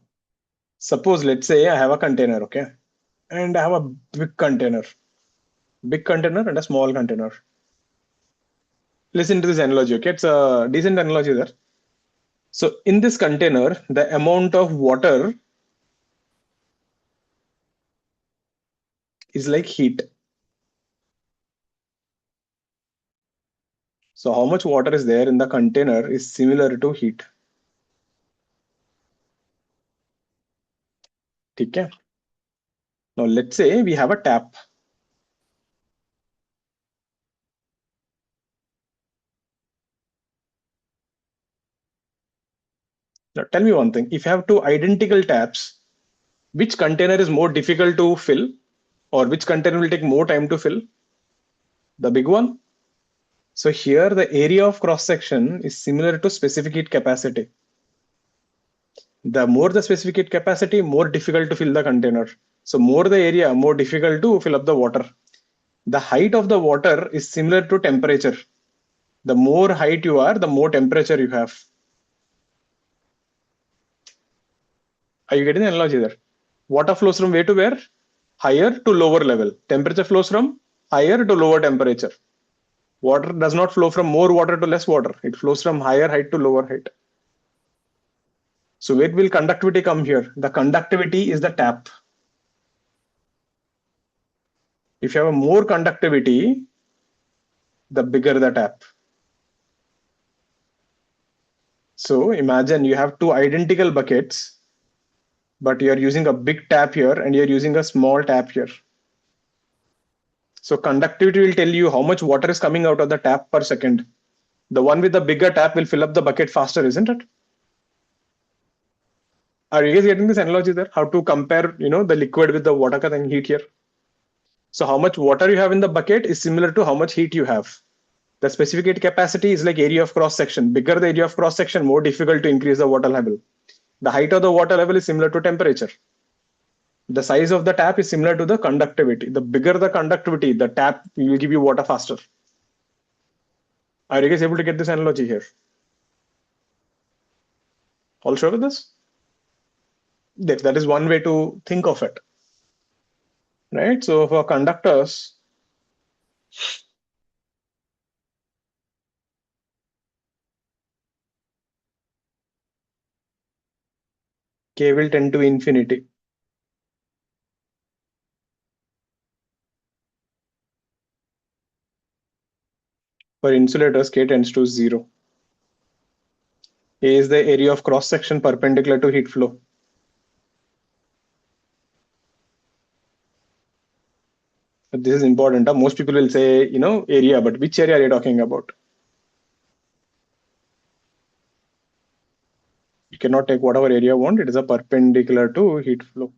suppose let's say I have a container, okay? And I have a big container and a small container. Listen to this analogy, okay? It's a decent analogy there. So in this container, the amount of water is like heat. So how much water is there in the container is similar to heat. Okay. Now let's say we have a tap. Now tell me one thing, if you have two identical taps, which container is more difficult to fill or which container will take more time to fill? The big one. So here the area of cross section is similar to specific heat capacity. The more the specific heat capacity, more difficult to fill the container. So more the area, more difficult to fill up the water. The height of the water is similar to temperature. The more height you are, the more temperature you have. Are you getting the analogy there? Water flows from where to where? Higher to lower level. Temperature flows from higher to lower temperature. Water does not flow from more water to less water. It flows from higher height to lower height. So where will conductivity come here? The conductivity is the tap. If you have a more conductivity, the bigger the tap. So imagine you have two identical buckets, but you're using a big tap here and you're using a small tap here. So conductivity will tell you how much water is coming out of the tap per second. The one with the bigger tap will fill up the bucket faster, isn't it? Are you guys getting this analogy there? How to compare, the liquid with the water and heat here? So how much water you have in the bucket is similar to how much heat you have. The specific heat capacity is like area of cross section. Bigger the area of cross section, more difficult to increase the water level. The height of the water level is similar to temperature. The size of the tap is similar to the conductivity. The bigger the conductivity, the tap will give you water faster. Are you guys able to get this analogy here? All sure with this? That is one way to think of it, right? So for conductors, K will tend to infinity. For insulators, K tends to 0. A is the area of cross section perpendicular to heat flow. But this is important. Most people will say, area, but which area are you talking about? You cannot take whatever area you want. It is a perpendicular to heat flow.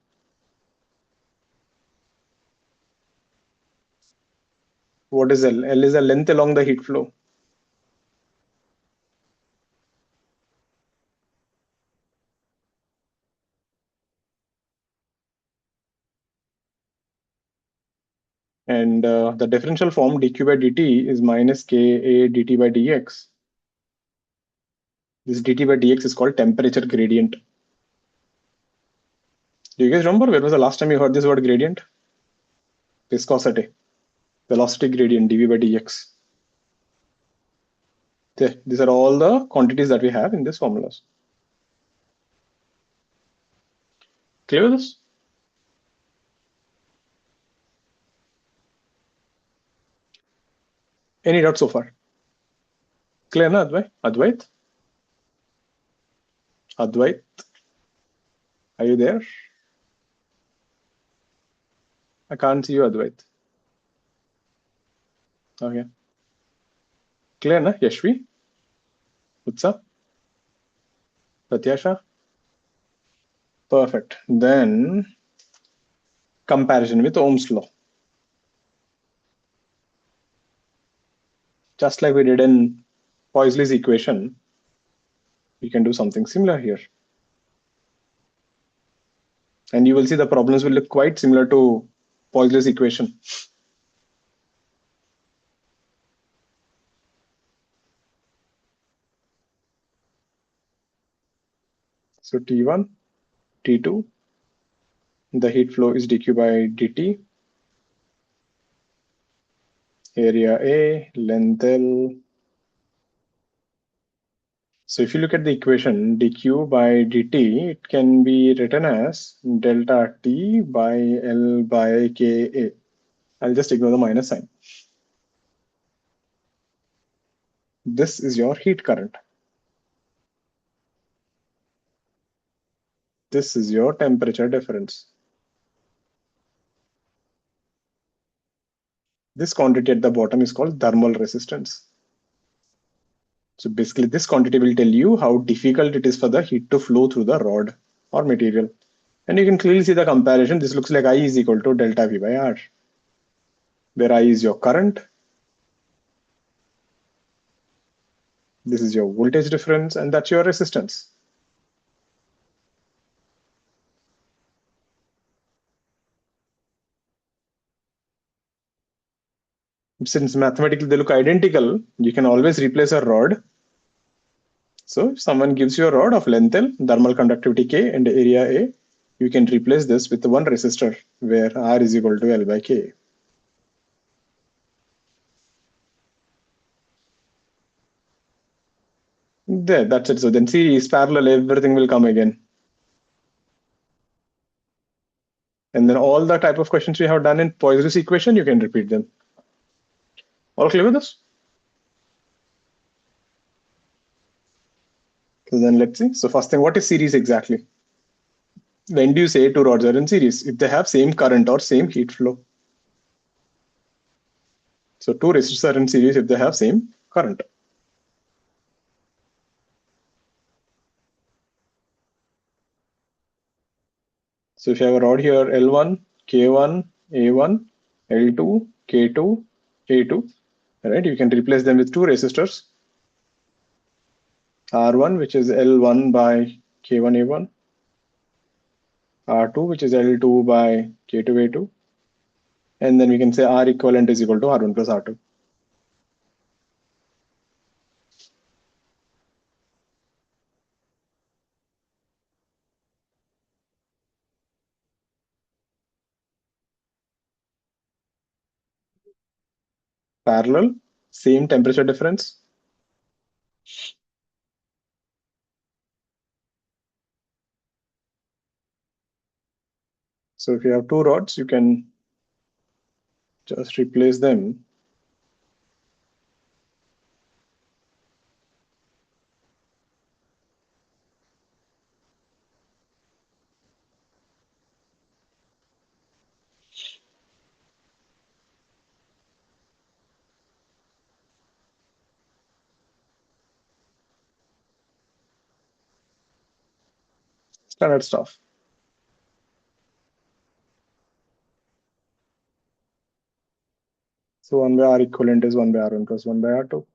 What is L? L is the length along the heat flow. And the differential form dq by dt is minus ka dt by dx. This dt by dx is called temperature gradient. Do you guys remember where was the last time you heard this word gradient? Viscosity, velocity gradient, dv by dx. These are all the quantities that we have in these formulas. Clear with this? Any doubt so far? Clear na, Advait? Advait? Advait? Are you there? I can't see you, Advait. Okay. Clear na? Yashvi? Utsa? Pratyasha? Perfect. Then comparison with Ohm's law. Just like we did in Poiseuille's equation, we can do something similar here. And you will see the problems will look quite similar to Poiseuille's equation. So T1, T2, the heat flow is dq by dt. Area A, length L. So if you look at the equation, dq by dt, it can be written as delta T by L by Ka. I'll just ignore the minus sign. This is your heat current. This is your temperature difference. This quantity at the bottom is called thermal resistance. So basically this quantity will tell you how difficult it is for the heat to flow through the rod or material. And you can clearly see the comparison. This looks like I is equal to delta V by R, where I is your current. This is your voltage difference, and that's your resistance. Since mathematically they look identical, you can always replace a rod. So if someone gives you a rod of length L, thermal conductivity K, and area A, you can replace this with one resistor where R is equal to L by K. There, that's it. So then series, parallel, everything will come again. And then all the type of questions we have done in Poiseuille's equation, you can repeat them. All clear with this? So then let's see. So first thing, what is series exactly? When do you say two rods are in series? If they have same current or same heat flow. So two resistors are in series if they have same current. So if you have a rod here, L1, K1, A1, L2, K2, A2, right? You can replace them with two resistors. R1, which is L1 by K1, A1. R2, which is L2 by K2, A2. And then we can say R equivalent is equal to R1 plus R2. parallel, same temperature difference. So if you have two rods, you can just replace them. Standard stuff. So 1 by R equivalent is 1 by R1 plus 1 by R2.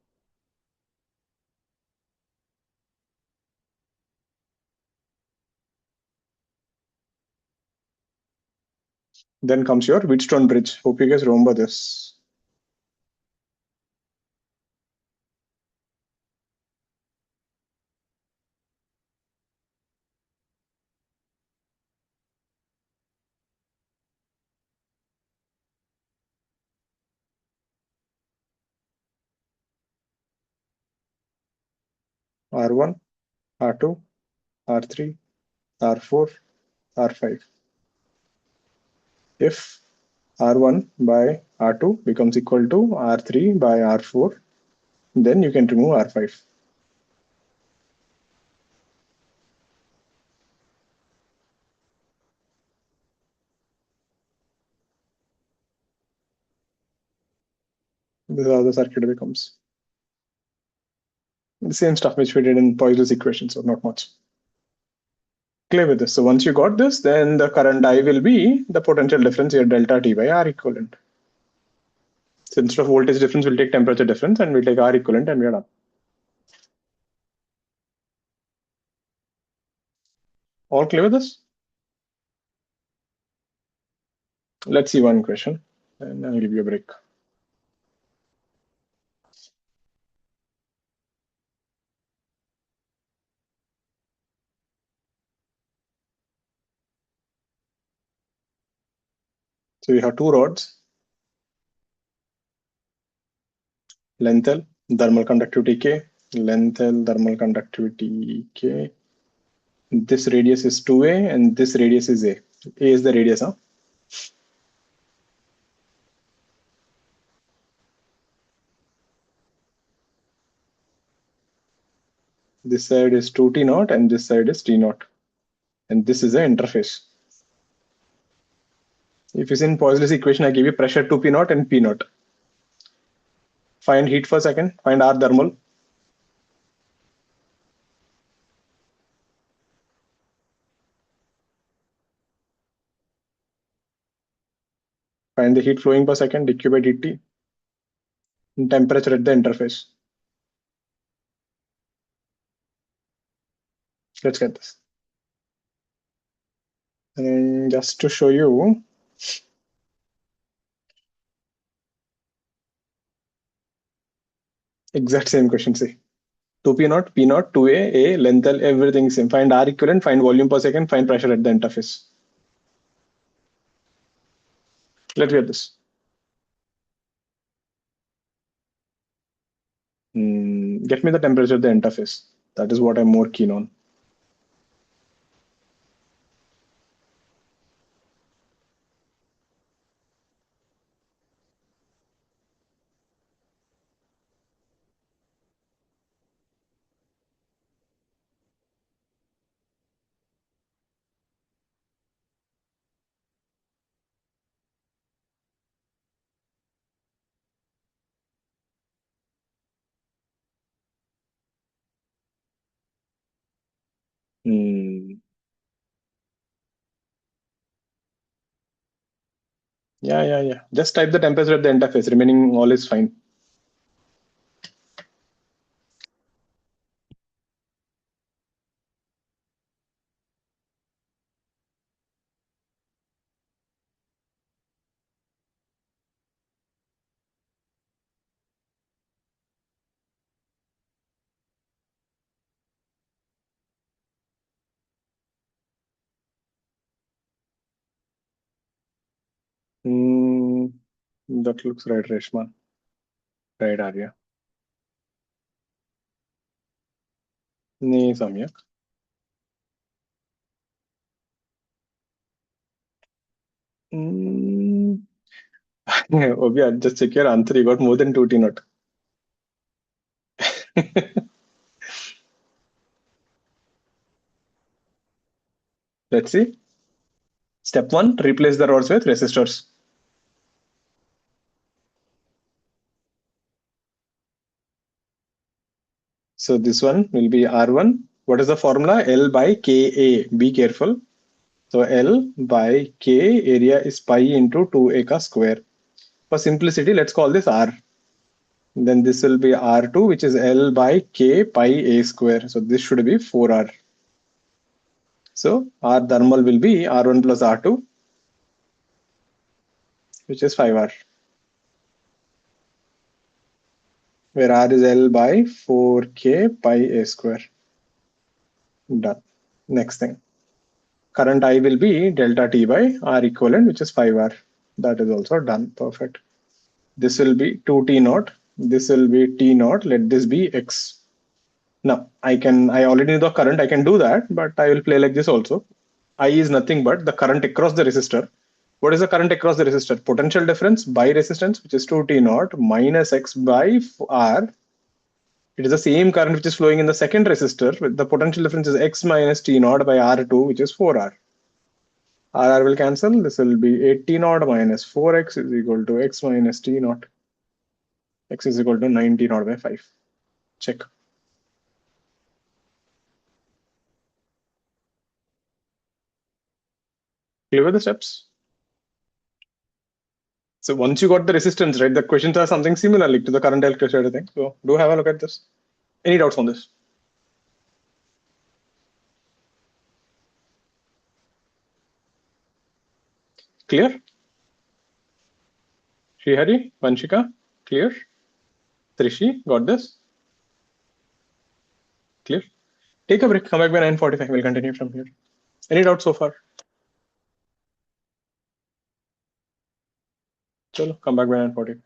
Then comes your Wheatstone bridge. Hope you guys remember this. R1, R2, R3, R4, R5. If R1 by R2 becomes equal to R3 by R4, then you can remove R5. This is how the circuit becomes. The same stuff which we did in Poiseuille's equation, so not much. Clear with this. So once you got this, then the current I will be the potential difference here, delta T by R equivalent. So instead of voltage difference, we'll take temperature difference and we'll take R equivalent and we are done. All clear with this? Let's see one question and I'll give you a break. So we have two rods, length L, thermal conductivity K, length L, thermal conductivity K. This radius is 2A and this radius is A. A is the radius, huh? This side is 2T naught and this side is T naught. And this is the interface. If it's in Poiseuille's equation, I give you pressure 2P naught and P naught. Find heat for a second, find R thermal. Find the heat flowing per second, dq by dt, and temperature at the interface. Let's get this. And just to show you, exact same question, say. 2P naught, P naught, 2A, A, length L, everything same. Find R equivalent, find volume per second, find pressure at the interface. Let's get this. Get me the temperature at the interface. That is what I'm more keen on. Hmm. Yeah. Just type the temperature at the interface. Remaining all is fine. That looks right, Reshma. Right, Arya. Nee, Samyak. Mm. Obvia, just check your answer. You got more than 2 T not. Let's see. Step 1, replace the rods with resistors. So this one will be R1. What is the formula? L by Ka. Be careful. So L by K, area is pi into 2a ka square. For simplicity, let's call this R. Then this will be R2, which is L by K pi a square. So this should be 4R. So R thermal will be R1 plus R2, which is 5R, where R is L by 4K pi a square. Done. Next thing. Current I will be delta T by R equivalent, which is 5R. That is also done. Perfect. This will be 2T naught. This will be T naught. Let this be X. Now, I already know the current. I can do that, but I will play like this also. I is nothing but the current across the resistor. What is the current across the resistor? Potential difference by resistance, which is 2T naught minus X by R. It is the same current which is flowing in the second resistor. The potential difference is X minus T naught by R2, which is 4R. RR will cancel. This will be 8T naught minus 4X is equal to X minus T naught. X is equal to 9T naught by 5. Check. Clear with the steps? So once you got the resistance, right, the questions are something similar like to the current electricity thing. So do have a look at this. Any doubts on this? Clear? Srihari, Vanshika, clear? Trishi, got this? Clear? Take a break, come back by 9:45. We'll continue from here. Any doubts so far? Chalo, come back by 9:40.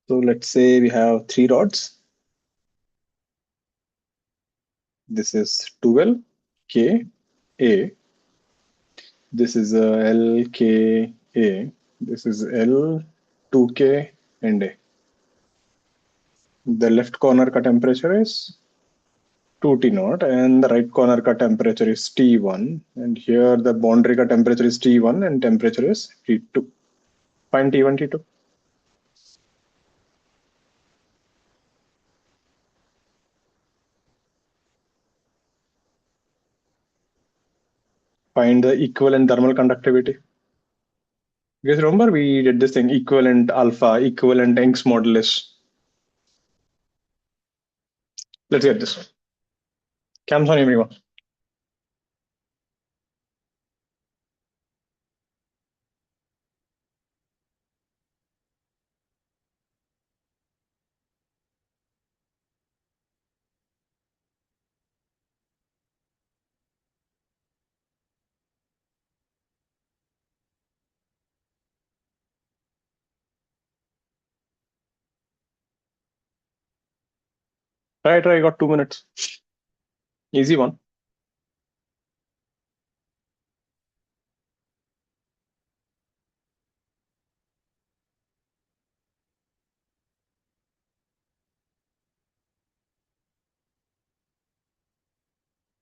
So let's say we have 3 rods. This is 12 K A. This is L K A. This is L 2K and A. The left corner ka temperature is 2T naught and the right corner ka temperature is T1, and here the boundary ka temperature is T1 and temperature is T2. Find T1, T2. Find the equivalent thermal conductivity. Because remember we did this thing, equivalent alpha, equivalent Young's modulus. Let's get this one. Cams on everyone. Try, got 2 minutes. Easy one.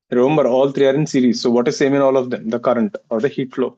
Remember, all 3 are in series. So what is same in all of them? The current or the heat flow.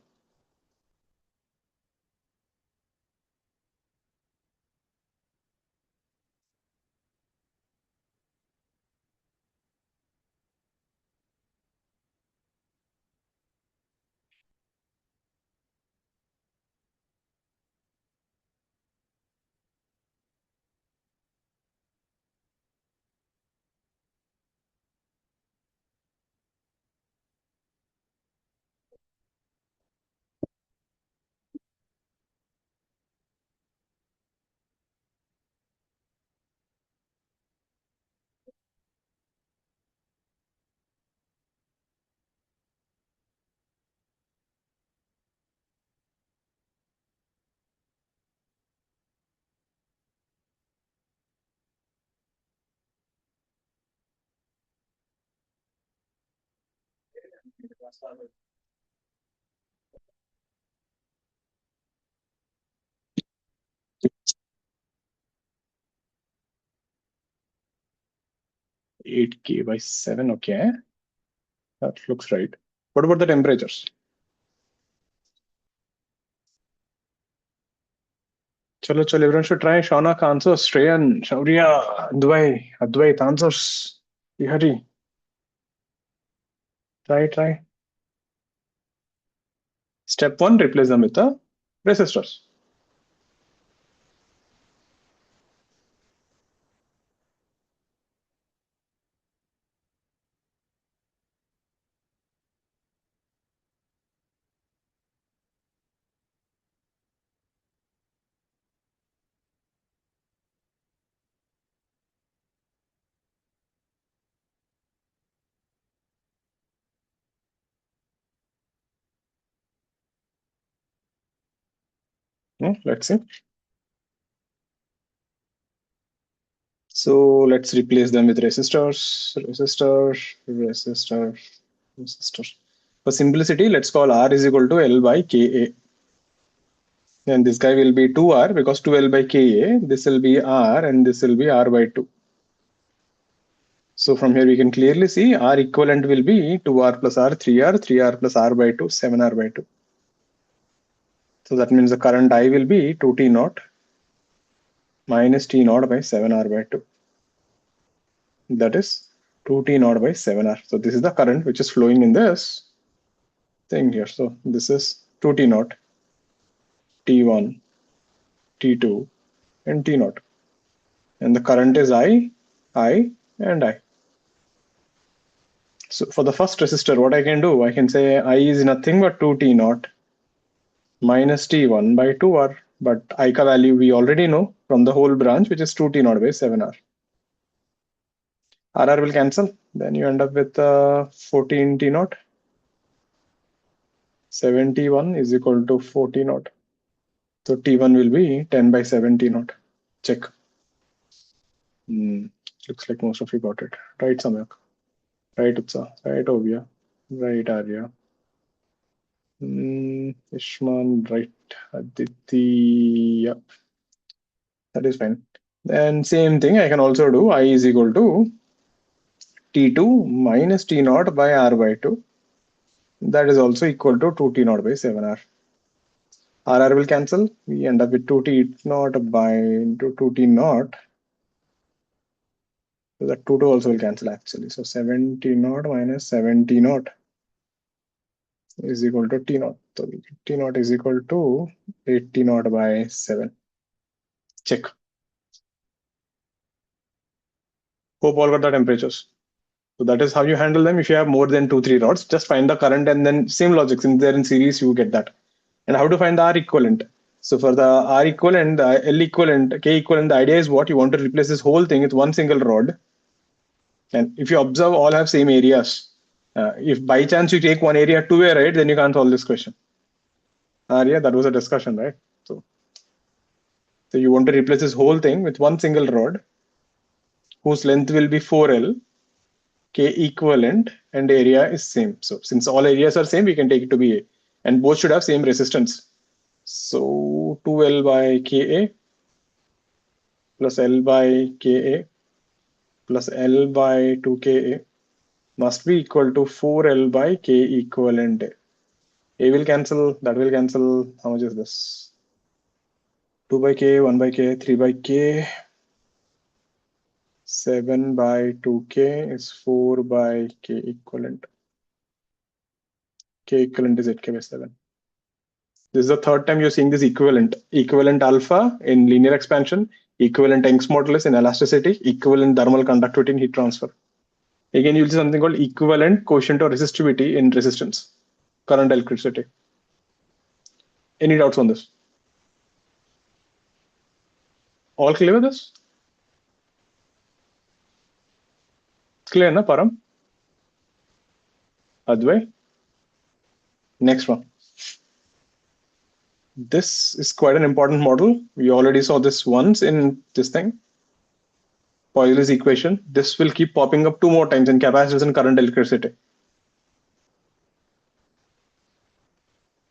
Eight K by 7, okay. That looks right. What about the temperatures? Chalo, everyone should try. Shaunak answers. Shreyan, Shaurya, Advait answers. Hurry. Try. Step 1, replace them with the resistors. Let's see. So let's replace them with resistors. For simplicity, let's call R is equal to L by Ka. And this guy will be 2R because 2L by Ka. This will be R and this will be R by 2. So from here we can clearly see R equivalent will be 2R plus R, 3R, 3R plus R by 2, 7R by 2. So that means the current I will be 2T naught minus T naught by 7R by 2. That is 2T naught by 7R. So this is the current which is flowing in this thing here. So this is 2T naught, T1, T2, and T naught. And the current is I, and I. So for the first resistor, what I can do, I can say I is nothing but 2T naught minus T1 by 2R. But I ka value we already know from the whole branch, which is 2T naught by 7R. RR will cancel. Then you end up with 14 T naught. 71 is equal to 40 naught. So T1 will be 10 by 70 naught. Check. Looks like most of you got it. Right, Samyak. Right, Utsa. Right, Ovia. Right, Arya. Ishman, right. Aditi. Yep. That is fine. Then same thing, I can also do I is equal to T2 minus T naught by R by 2. That is also equal to 2 T naught by 7R. RR will cancel. We end up with 2 T naught by 2 T naught. So that 2 also will cancel actually. So 7 T naught minus 7 T naught is equal to T naught. So T naught is equal to 8 T naught by 7. Check. Hope all got the temperatures. So that is how you handle them. If you have more than 2-3 rods, just find the current and then same logic. Since they're in series, you get that. And how to find the R equivalent? So for the R equivalent, the L equivalent, K equivalent, the idea is what you want to replace this whole thing with one single rod. And if you observe, all have same areas. If by chance you take one area two-way, right, then you can't solve this question. Yeah, that was a discussion, right? So you want to replace this whole thing with one single rod whose length will be 4L, K equivalent, and area is same. So since all areas are same, we can take it to be A. And both should have same resistance. So 2L by Ka plus L by Ka plus L by 2Ka must be equal to 4L by K equivalent. A will cancel, that will cancel. How much is this? 2 by K, 1 by K, 3 by K. 7 by 2K is 4 by K equivalent. K equivalent is 8K by 7. This is the third time you're seeing this equivalent. Equivalent alpha in linear expansion, equivalent Young's modulus in elasticity, equivalent thermal conductivity in heat transfer. Again, you'll see something called equivalent quotient or resistivity in resistance, current electricity. Any doubts on this? All clear with this? It's clear, na, Param? Advay? Next one. This is quite an important model. We already saw this once in this thing. Poiseuille's equation. This will keep popping up 2 more times in capacitors and current electricity.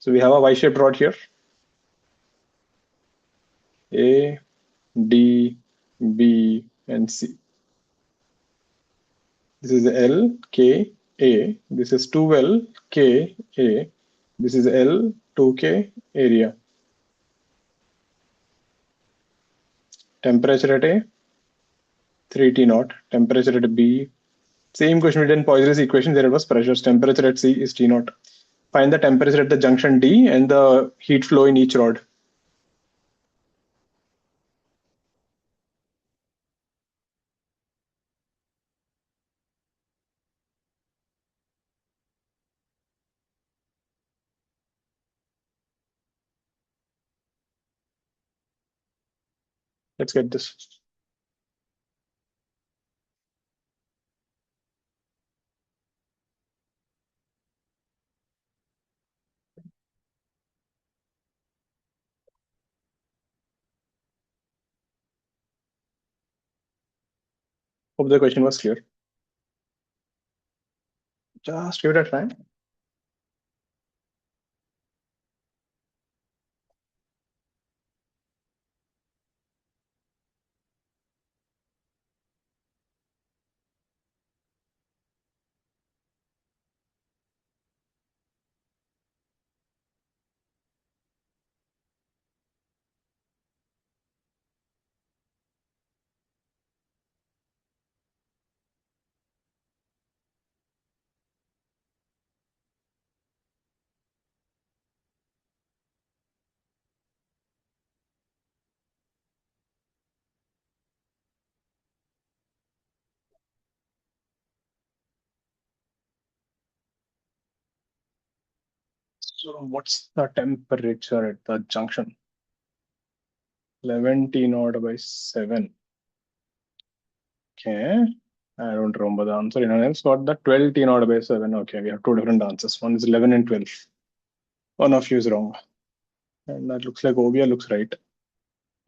So we have a Y-shaped rod here. A, D, B, and C. This is L, K, A. This is 2L, K, A. This is L, 2K, area. Temperature at A, 3T naught. Temperature at B. Same question we did in Poiseuille's equation. There it was pressures. Temperature at C is T naught. Find the temperature at the junction D and the heat flow in each rod. Let's get this. Hope the question was clear. Just give it a try. So what's the temperature at the junction? 11 T naught by 7. Okay. I don't remember the answer. Anyone else got the 12 T naught by 7? Okay, we have 2 different answers. One is 11 and 12. One of you is wrong. And that looks like Ovia looks right.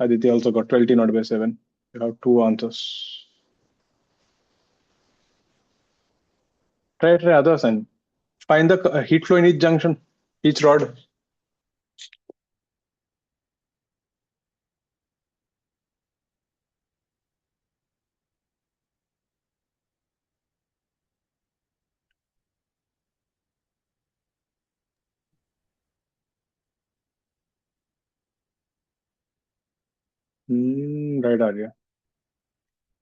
Aditi also got 12 T naught by 7. You have 2 answers. Try other sign. Find the heat flow in each junction, each rod. Right, Arya.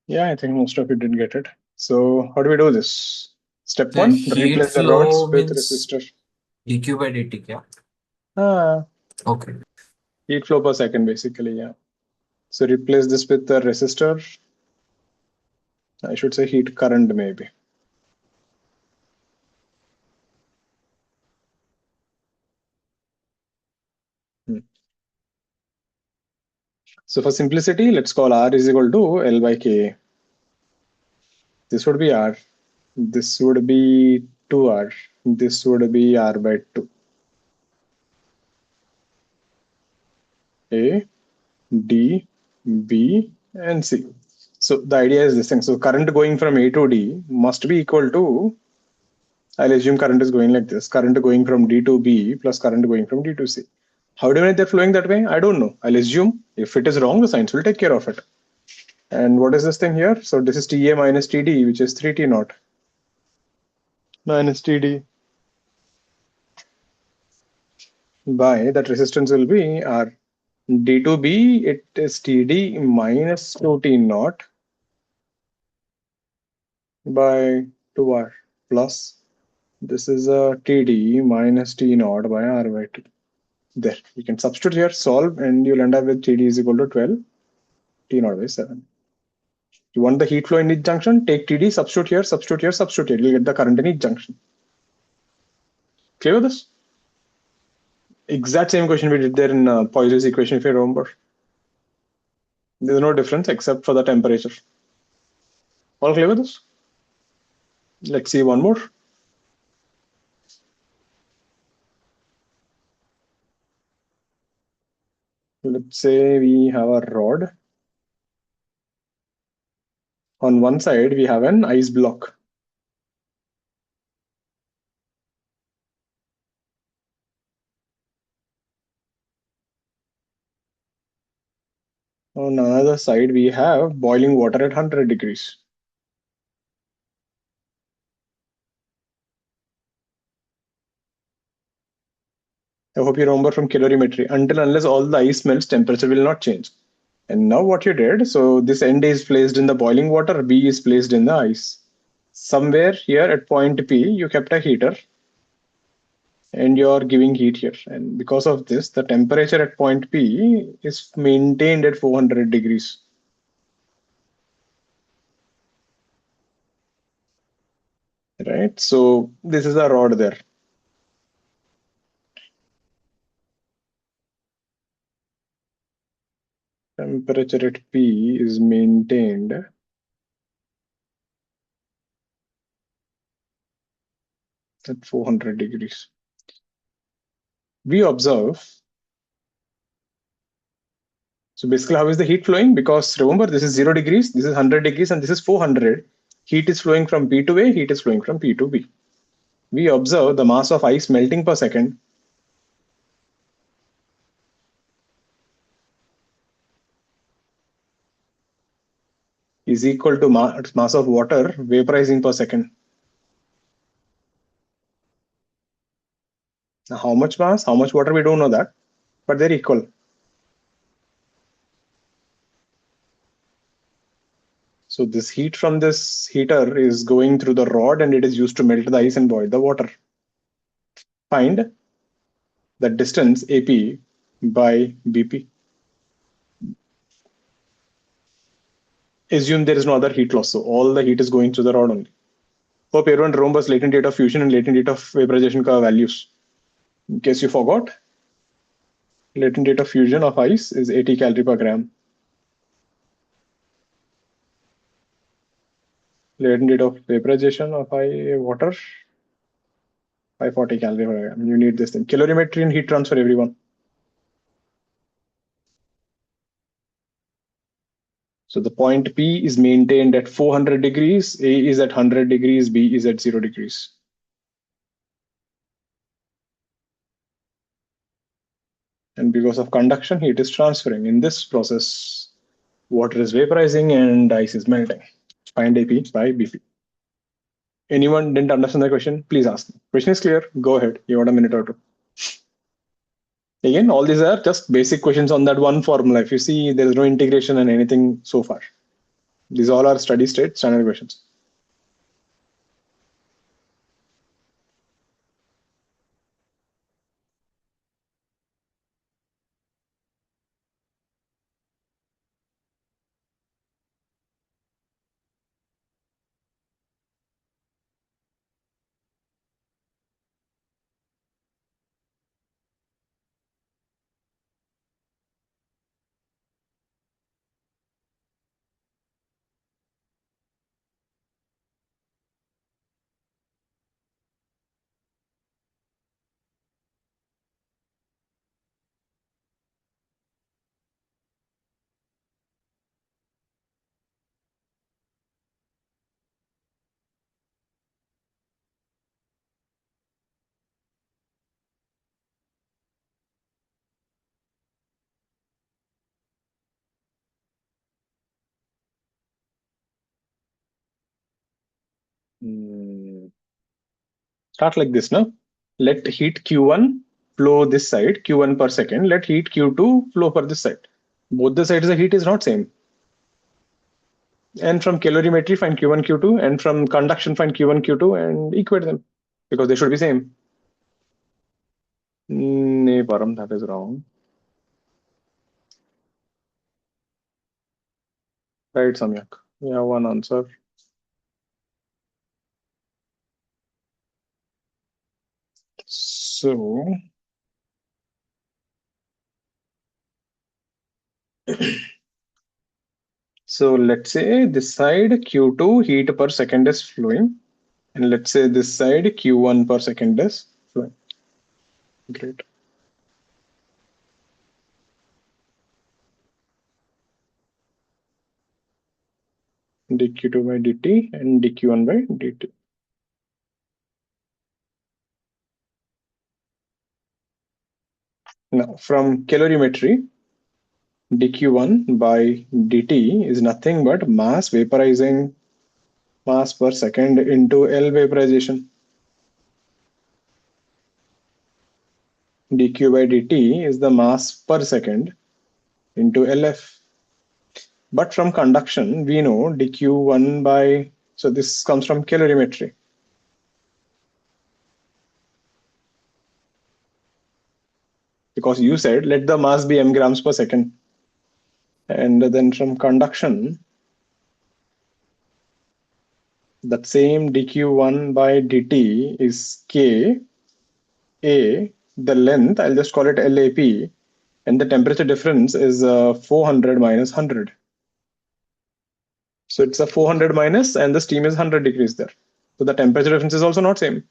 Yeah, I think most of you did get it. So how do we do this? Step The one, heat replace the rods flow with means resistor. dq by dt, yeah. Ah, Okay. heat flow per second, basically, yeah. So replace this with the resistor. I should say heat current, maybe. So for simplicity, let's call R is equal to L by K. This would be R. This would be 2R. This would be R by 2. A, D, B, and C. So the idea is this thing. So current going from A to D must be equal to, I'll assume current is going like this. Current going from D to B plus current going from D to C. How do I know they're flowing that way? I don't know. I'll assume. If it is wrong, the science will take care of it. And what is this thing here? So this is TA minus TD, which is 3T naught minus TD by that resistance will be R. D to B, it is TD minus 2T naught by 2R plus this is a TD minus T naught by R by 2. There, you can substitute here, solve, and you'll end up with TD is equal to 12, T naught by 7. You want the heat flow in each junction, take TD, substitute here, substitute here, substitute here. You'll get the current in each junction. Clear with this? Exact same question we did there in Poiseuille's equation, if you remember. There's no difference except for the temperature. All clear with this? Let's see one more. Let's say we have a rod. On one side, we have an ice block. On another side, we have boiling water at 100 degrees. I hope you remember from calorimetry. Until unless all the ice melts, temperature will not change. And now what you did, so this end is placed in the boiling water, B is placed in the ice. Somewhere here at point P, you kept a heater and you're giving heat here. And because of this, the temperature at point P is maintained at 400 degrees. Right? So this is a rod there. Temperature at P is maintained at 400 degrees. We observe. So basically, how is the heat flowing? Because remember, this is 0 degrees, this is 100 degrees, and this is 400. Heat is flowing from P to A, heat is flowing from P to B. We observe the mass of ice melting per second is equal to mass of water vaporizing per second. Now, how much mass, how much water, we don't know that, but they're equal. So this heat from this heater is going through the rod and it is used to melt the ice and boil the water. Find the distance AP by BP. Assume there is no other heat loss, so all the heat is going through the rod only. Hope everyone remembers latent rate of fusion and latent rate of vaporization curve values. In case you forgot, latent rate of fusion of ice is 80 calorie per gram. Latent rate of vaporization of water, 540 calorie per gram. You need this thing. Calorimetry and heat transfer, everyone. So the point P is maintained at 400 degrees, A is at 100 degrees, B is at 0 degrees. And because of conduction, heat is transferring. In this process, water is vaporizing and ice is melting. Find AP by BP. Anyone didn't understand the question? Please ask. Question is clear. Go ahead. You want a minute or two. Again, all these are just basic questions on that one formula. If you see, there is no integration and anything so far. These all are steady state standard questions. Start like this now. Let heat Q1 flow this side, Q1 per second. Let heat Q2 flow for this side. Both the sides the heat is not same. And from calorimetry find Q1, Q2, and from conduction find Q1, Q2 and equate them because they should be same. Nee, Param, that is wrong. Right, Samyak. Yeah, one answer. So so let's say this side Q2 heat per second is flowing, and let's say this side Q1 per second is flowing. Great. dq2 by dt and dq1 by dt. Now, from calorimetry, dq1 by dt is nothing but mass vaporizing mass per second into L vaporization. dq by dt is the mass per second into LF. But from conduction, we know dq1 by, so this comes from calorimetry. Because you said let the mass be m grams per second. And then from conduction, that same dq1 by dt is k, a, the length, I'll just call it LAP, and the temperature difference is 400 minus 100. So it's a 400 minus, and the steam is 100 degrees there. So the temperature difference is also not same.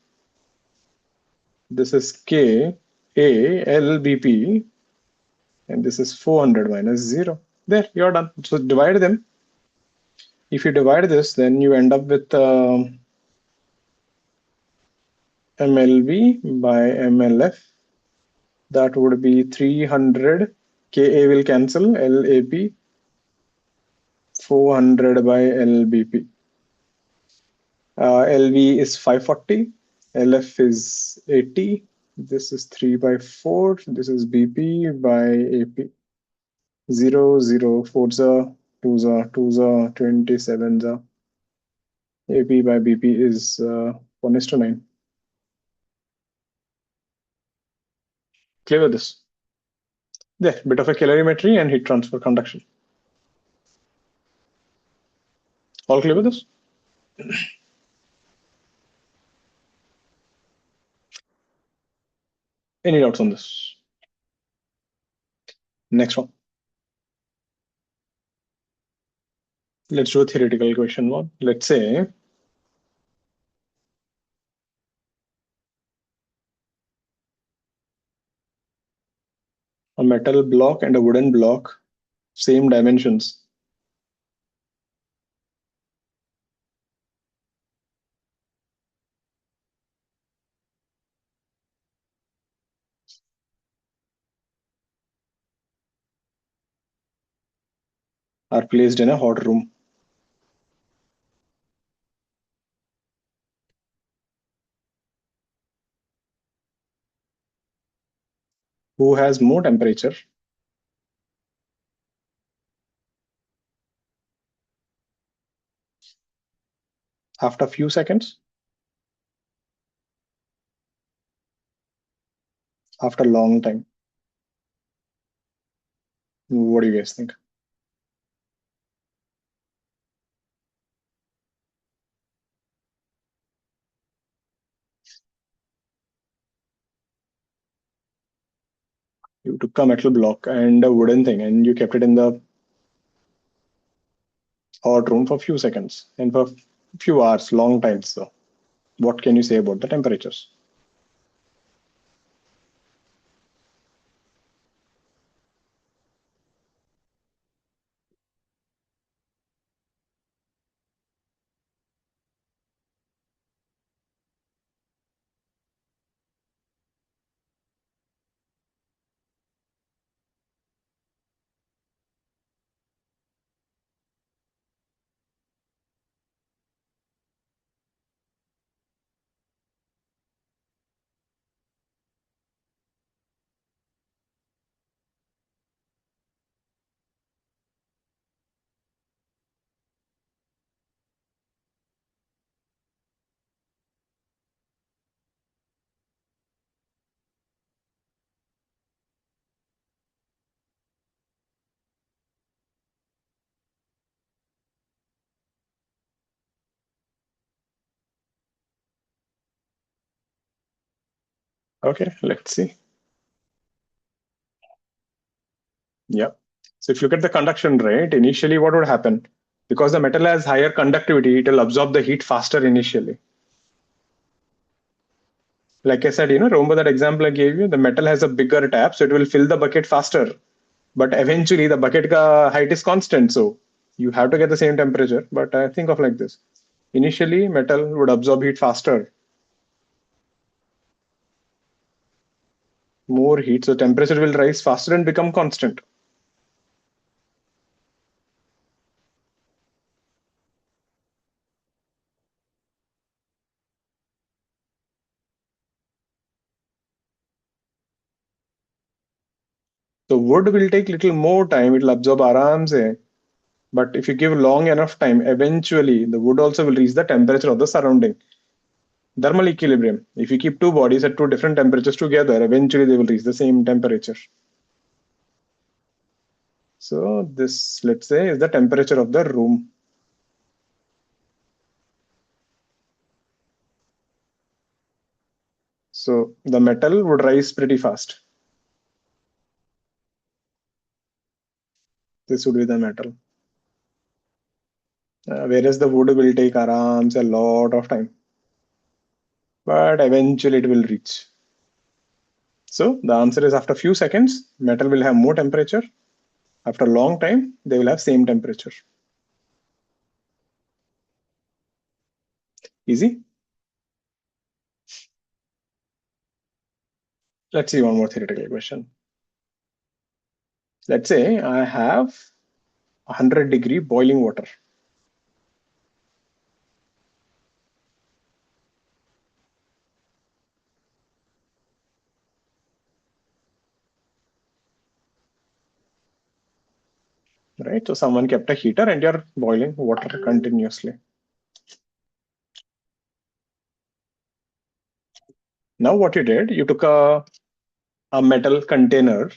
This is K, A, L, BP, and this is 400 minus 0. There, you're done. So divide them. If you divide this, then you end up with MLB by MLF. That would be 300. Ka will cancel, LAP, 400 by LBP. LV is 540, LF is 80. This is 3 by 4. This is BP by AP. 0, 0, 4 za, 2 za, 2 za, 27 za. AP by BP is 1:9. Clear with this? There, bit of a calorimetry and heat transfer conduction. All clear with this? Any doubts on this? Next one. Let's do a theoretical question one. Let's say a metal block and a wooden block, same dimensions. are placed in a hot room. Who has more temperature? After a few seconds? After a long time? What do you guys think? You took a metal block and a wooden thing and you kept it in the hot room for a few seconds and for a few hours, long times. So, what can you say about the temperatures? Okay, let's see. Yeah. So if you look at the conduction rate, initially what would happen? Because the metal has higher conductivity, it will absorb the heat faster initially. Like I said, remember that example I gave you? The metal has a bigger tap, so it will fill the bucket faster. But eventually the bucket height is constant, so you have to get the same temperature. But I think of like this. Initially, metal would absorb heat faster, more heat, so temperature will rise faster and become constant. So wood will take little more time, it will absorb aram se. But if you give long enough time, eventually the wood also will reach the temperature of the surrounding. Thermal equilibrium. If you keep two bodies at two different temperatures together, eventually they will reach the same temperature. So this, let's say, is the temperature of the room. So the metal would rise pretty fast. This would be the metal. Whereas the wood will take arams a lot of time. But eventually it will reach. So the answer is after a few seconds, metal will have more temperature. After a long time, they will have same temperature. Easy? Let's see one more theoretical question. Let's say I have 100-degree boiling water. Right? So someone kept a heater and you're boiling water continuously. Now what you did, you took a metal container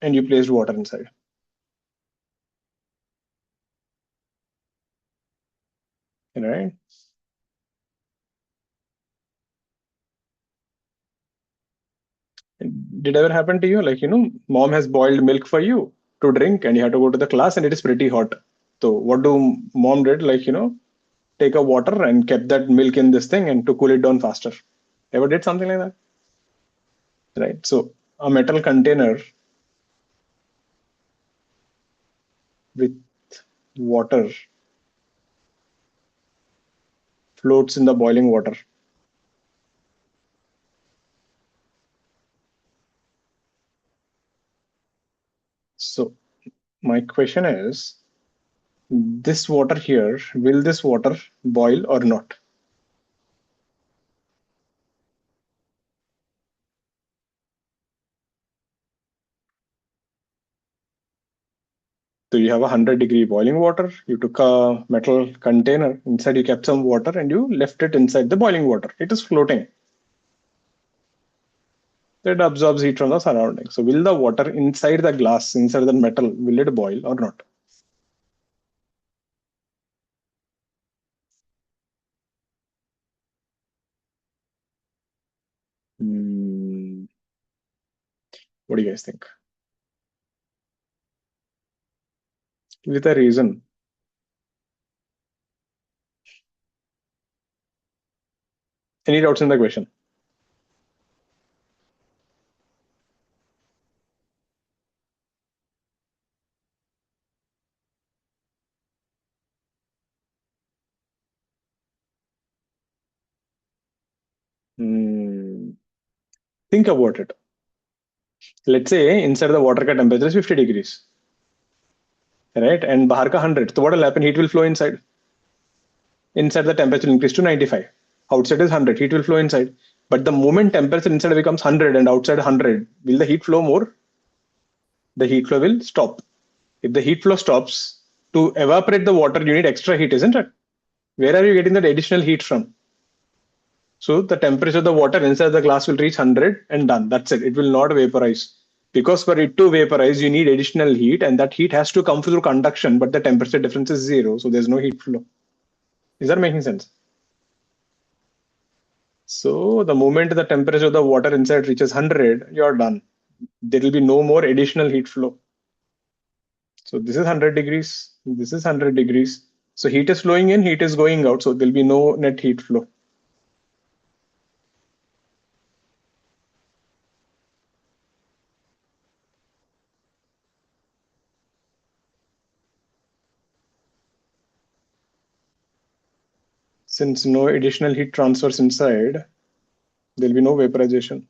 and you placed water inside. Right? Did ever happen to you? Like, mom has boiled milk for you to drink and you have to go to the class and it is pretty hot. So what do mom did? Like, take a water and kept that milk in this thing and to cool it down faster. Ever did something like that? Right? So a metal container with water floats in the boiling water. My question is, this water here, will this water boil or not? So you have 100-degree boiling water. You took a metal container. Inside you kept some water and you left it inside the boiling water. It is floating. It absorbs heat from the surrounding. So will the water inside the glass, inside the metal, will it boil or not? Hmm. What do you guys think? With a reason. Any doubts in the question? Hmm. Think about it. Let's say inside the water ka temperature is 50 degrees, right? And bahar ka 100. So what will happen? Heat will flow inside. Inside the temperature will increase to 95. Outside is 100. Heat will flow inside. But the moment temperature inside becomes 100 and outside 100, will the heat flow more? The heat flow will stop. If the heat flow stops, to evaporate the water, you need extra heat, isn't it? Where are you getting that additional heat from? So the temperature of the water inside the glass will reach 100 and done. That's it. It will not vaporize. Because for it to vaporize, you need additional heat, and that heat has to come through conduction, but the temperature difference is zero, so there's no heat flow. Is that making sense? So the moment the temperature of the water inside reaches 100, you're done. There will be no more additional heat flow. So this is 100 degrees. This is 100 degrees. So heat is flowing in, heat is going out. So there'll be no net heat flow. Since no additional heat transfers inside, there'll be no vaporization.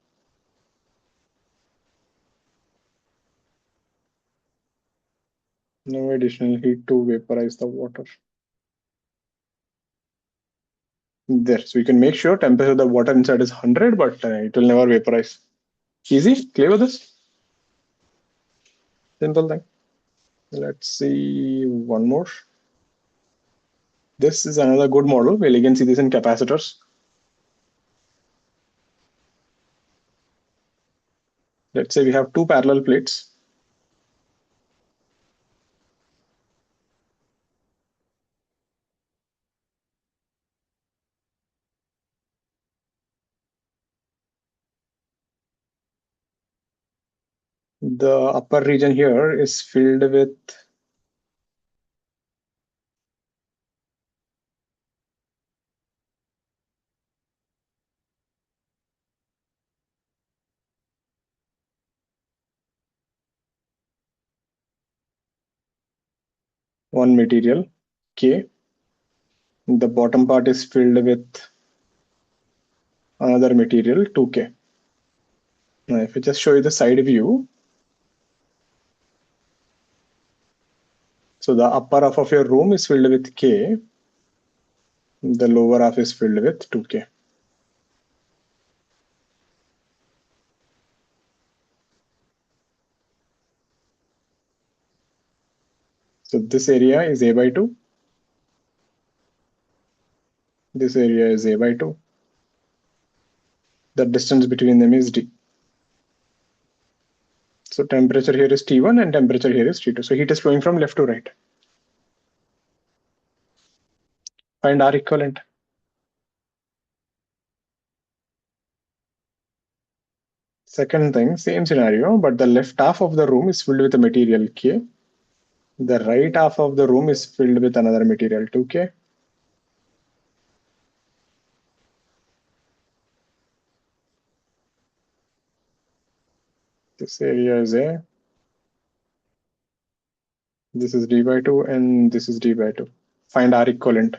No additional heat to vaporize the water. There. So you can make sure temperature of the water inside is 100, but it will never vaporize. Easy? Clear with this? Simple thing. Let's see one more. This is another good model. We'll again see this in capacitors. Let's say we have two parallel plates. The upper region here is filled with one material, K. The bottom part is filled with another material, 2K. Now, if I just show you the side view, so the upper half of your room is filled with K, the lower half is filled with 2K. So this area is A by 2. This area is A by 2. The distance between them is D. So temperature here is T1 and temperature here is T2. So heat is flowing from left to right. Find R equivalent. Second thing, same scenario, but the left half of the room is filled with a material K. The right half of the room is filled with another material 2K. This area is A. This is D by 2 and this is D by 2. Find R equivalent.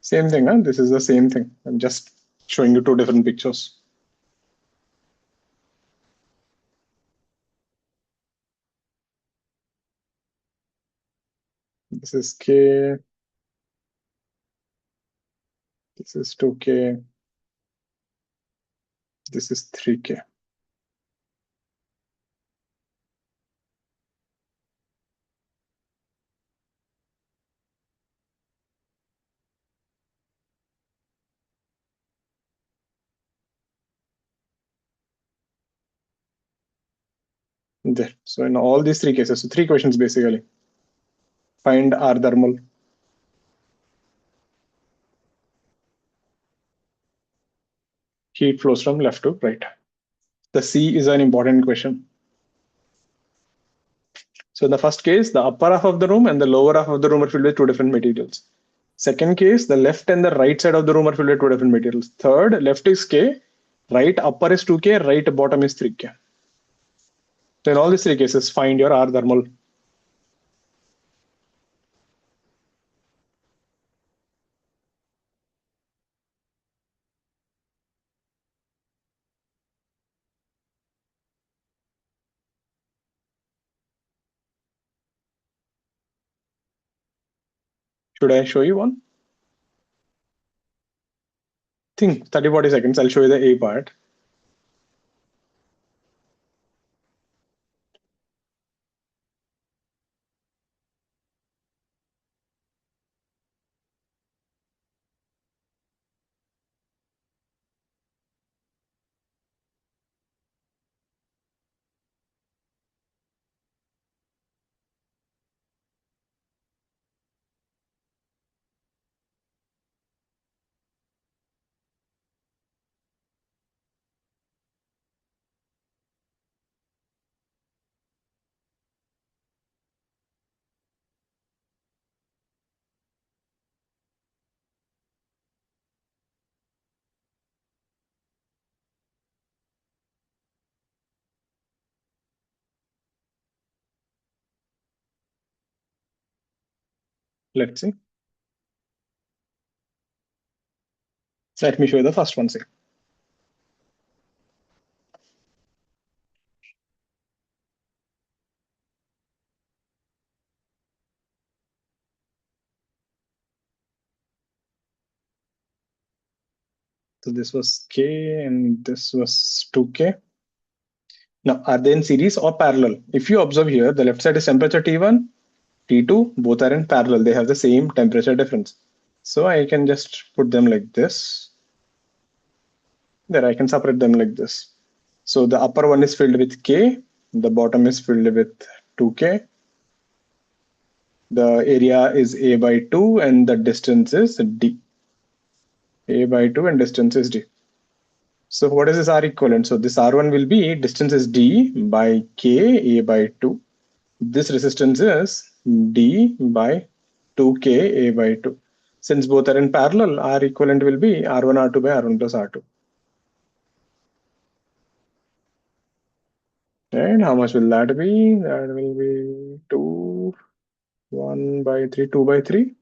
Same thing, huh? This is the same thing. I'm just showing you two different pictures. This is K. This is 2K. This is 3K. There. So in all these three cases, so three questions basically. Find R thermal. Heat flows from left to right. The C is an important question. So in the first case, the upper half of the room and the lower half of the room are filled with two different materials. Second case, the left and the right side of the room are filled with two different materials. Third, left is K, right upper is 2K, right bottom is 3K. So in all these three cases, find your R thermal. Should I show you one? Think 30-40 seconds. I'll show you the A part. Let's see. Let me show you the first one. See. So this was K and this was 2K. Now, are they in series or parallel? If you observe here, the left side is temperature T1, T2, both are in parallel. They have the same temperature difference. So I can just put them like this. There, I can separate them like this. So the upper one is filled with K, the bottom is filled with 2K. The area is A by 2 and the distance is D. A by 2 and distance is D. So what is this R equivalent? So this R1 will be distance is D by K, A by 2. This resistance is D by 2K, A by 2. Since both are in parallel, R equivalent will be R1, R2 by R1 plus R2. And how much will that be? That will be 2, 1 by 3, 2 by 3,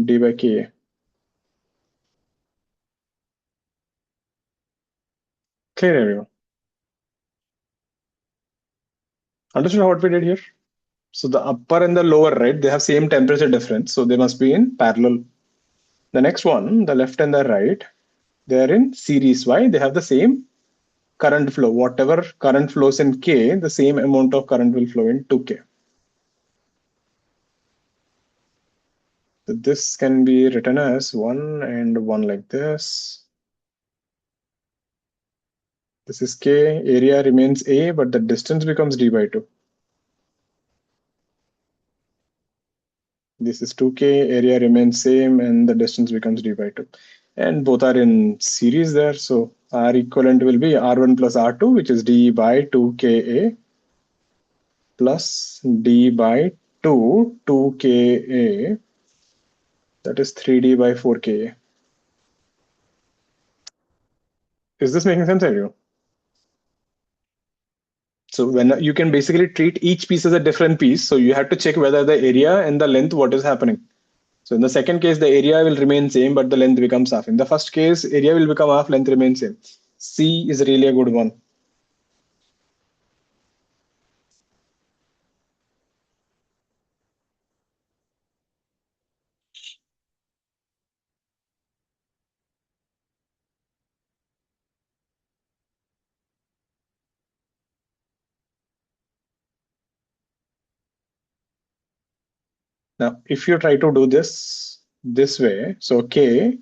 D by K. Clear, everyone? Understood what we did here? So the upper and the lower, right, they have same temperature difference. So they must be in parallel. The next one, the left and the right, they are in series. Why? They have the same current flow. Whatever current flows in K, the same amount of current will flow in 2K. So this can be written as 1 and 1 like this. This is K, area remains A, but the distance becomes D by 2. This is 2K, area remains same, and the distance becomes D by 2. And both are in series there. So R equivalent will be R1 plus R2, which is D by 2KA plus D by 2, 2KA. That is 3D by 4KA. Is this making sense, Ariel? So when you can basically treat each piece as a different piece, so you have to check whether the area and the length, what is happening. So in the second case, the area will remain same, but the length becomes half. In the first case, area will become half, length remains same. C is really a good one. Now, if you try to do this way, so K,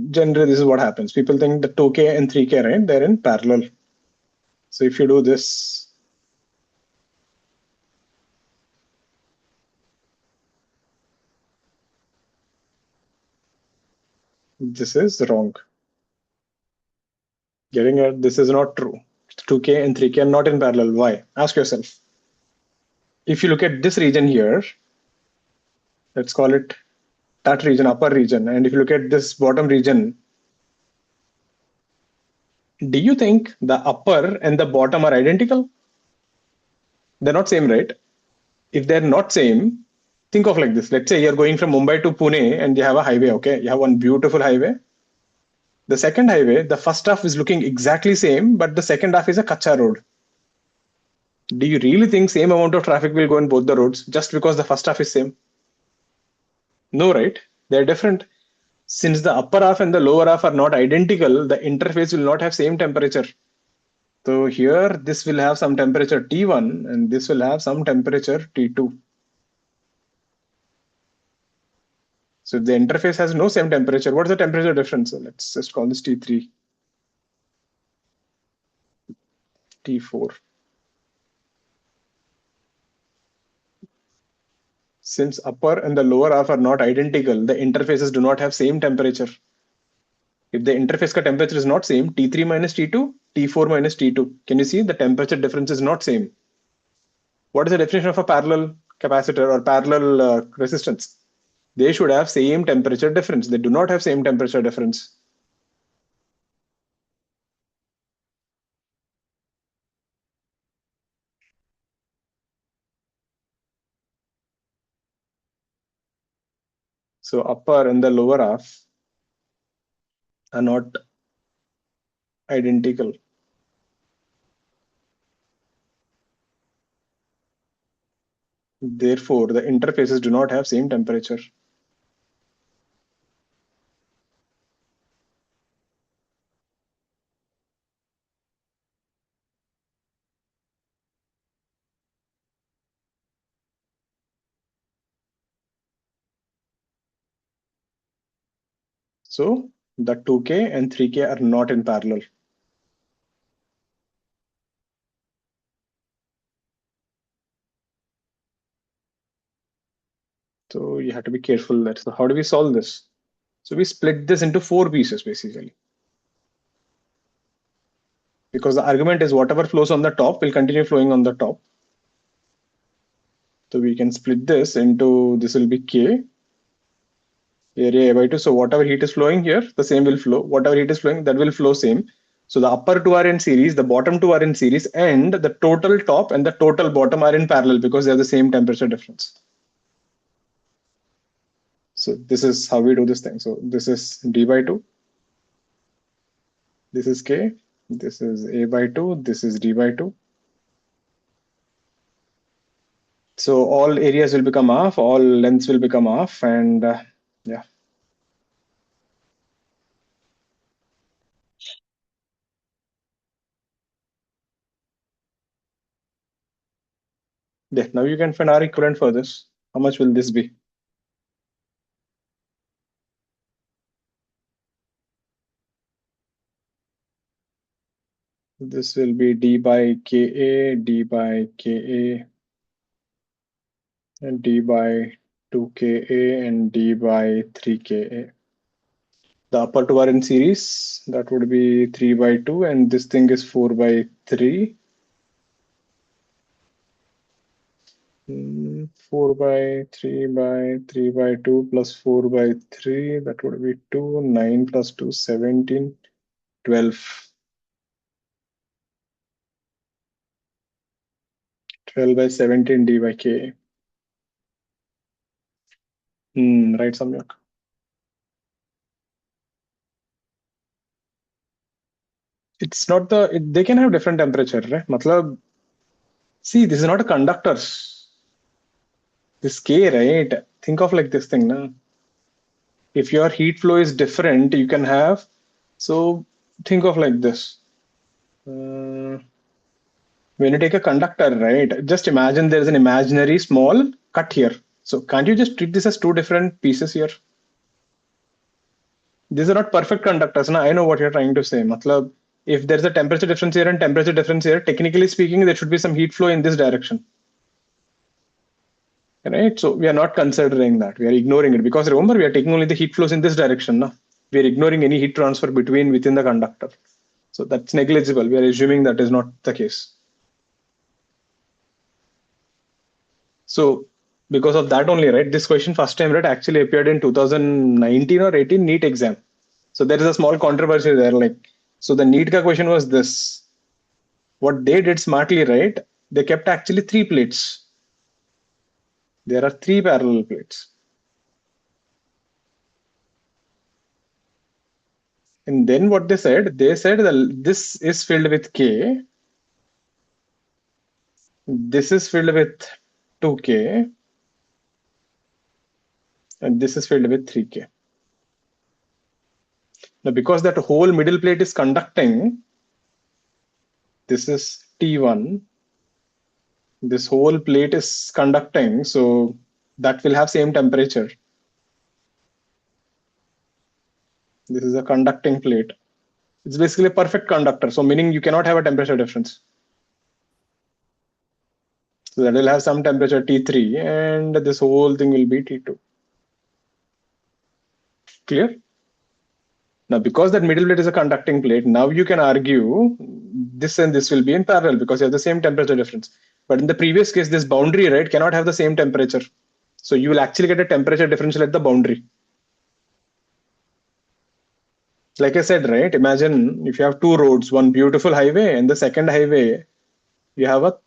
generally this is what happens. People think the 2K and 3K, right? They're in parallel. So if you do this, this is wrong. Getting it? This is not true. 2K and 3K are not in parallel. Why? Ask yourself. If you look at this region here, let's call it that region, upper region. And if you look at this bottom region, do you think the upper and the bottom are identical? They're not same, right? If they're not same, think of like this. Let's say you're going from Mumbai to Pune and you have a highway, okay? You have one beautiful highway. The second highway, the first half is looking exactly same, but the second half is a kacha road. Do you really think same amount of traffic will go in both the roads just because the first half is same? No, right? They're different. Since the upper half and the lower half are not identical, the interface will not have same temperature. So here, this will have some temperature T1 and this will have some temperature T2. So if the interface has no same temperature, what is the temperature difference? So let's just call this T3, T4. Since upper and the lower half are not identical, the interfaces do not have same temperature. If the interface ka temperature is not same, T3 minus T2, T4 minus T2. Can you see the temperature difference is not same? What is the definition of a parallel capacitor or parallel resistance? They should have same temperature difference. They do not have same temperature difference. So upper and the lower half are not identical. Therefore, the interfaces do not have same temperature. So the 2K and 3K are not in parallel. So you have to be careful there. So how do we solve this? So we split this into 4 pieces basically. Because the argument is whatever flows on the top will continue flowing on the top. So we can split this into, this will be K, area A by 2. So whatever heat is flowing here, the same will flow. Whatever heat is flowing, that will flow same. So the upper two are in series, the bottom two are in series, and the total top and the total bottom are in parallel because they have the same temperature difference. So this is how we do this thing. So this is D by 2. This is K. This is A by 2. This is D by 2. So all areas will become half, all lengths will become half, and yeah. Yeah, now you can find R equivalent for this. How much will this be? This will be D by KA, D by KA, and D by 2KA, and D by 3KA. The upper two are in series. That would be 3 by 2, and this thing is 4 by 3. 4 by 3 by 3 by 2 plus 4 by 3, that would be 2. 9 plus 2, 17, 12. 12 by 17 D by K. Right, Samyak. It's not they can have different temperature, right? Matlab, see, this is not a conductor. This K, right? Think of like this thing, na? If your heat flow is different, you can have, so think of like this. When you take a conductor, right? Just imagine there's an imaginary small cut here. So can't you just treat this as two different pieces here? These are not perfect conductors. Now I know what you're trying to say. Matlab, if there's a temperature difference here and temperature difference here, technically speaking, there should be some heat flow in this direction. Right? So we are not considering that. We are ignoring it because remember, we are taking only the heat flows in this direction. No? We are ignoring any heat transfer within the conductor. So that's negligible. We are assuming that is not the case. So because of that only, right? This question first time, right, actually appeared in 2019 or 18 NEET exam. So there is a small controversy there. Like, so the NEET ka question was this. What they did smartly, right? They kept actually three plates. There are three parallel plates. And then what they said that this is filled with K. This is filled with 2K. And this is filled with 3K. Now, because that whole middle plate is conducting, this is T1. This whole plate is conducting, so that will have same temperature. This is a conducting plate. It's basically a perfect conductor, so meaning you cannot have a temperature difference. So that will have some temperature T3 and this whole thing will be T2. Clear? Now, because that middle plate is a conducting plate, now you can argue this and this will be in parallel because you have the same temperature difference. But in the previous case, this boundary, right, cannot have the same temperature. So you will actually get a temperature differential at the boundary. Like I said, right, imagine if you have two roads, one beautiful highway and the second highway, you have a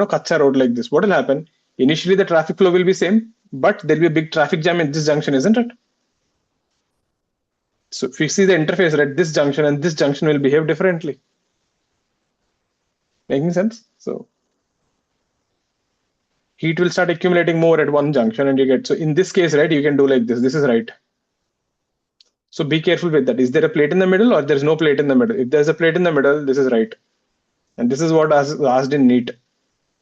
kacha road like this. What will happen? Initially, the traffic flow will be same, but there'll be a big traffic jam in this junction, isn't it? So if you see the interface, right, this junction and this junction will behave differently. Making sense? So heat will start accumulating more at one junction and you get, so in this case, right, you can do like this. This is right. So be careful with that. Is there a plate in the middle or there's no plate in the middle? If there's a plate in the middle, this is right. And this is what was asked in NEET.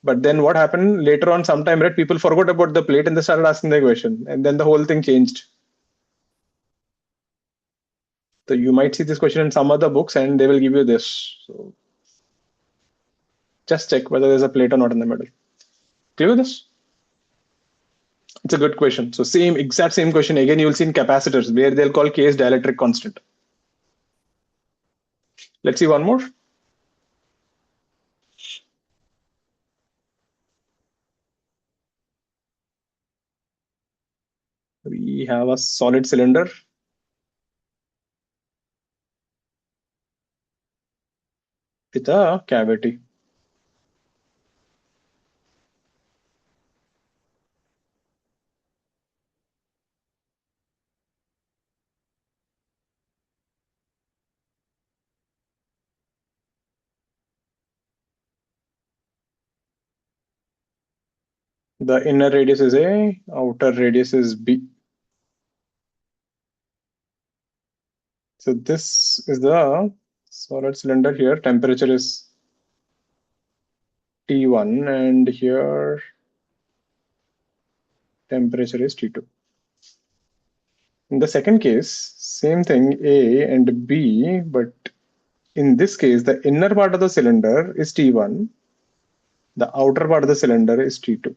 But then what happened later on sometime, right, people forgot about the plate and they started asking the question. And then the whole thing changed. So you might see this question in some other books and they will give you this. So just check whether there's a plate or not in the middle. Clear with this? It's a good question. So exact same question again you will see in capacitors where they'll call K as dielectric constant. Let's see one more. We have a solid cylinder with a cavity. The inner radius is A, outer radius is B. So this is the solid cylinder here. Temperature is T1 and here temperature is T2. In the second case, same thing, A and B, but in this case, the inner part of the cylinder is T1, the outer part of the cylinder is T2.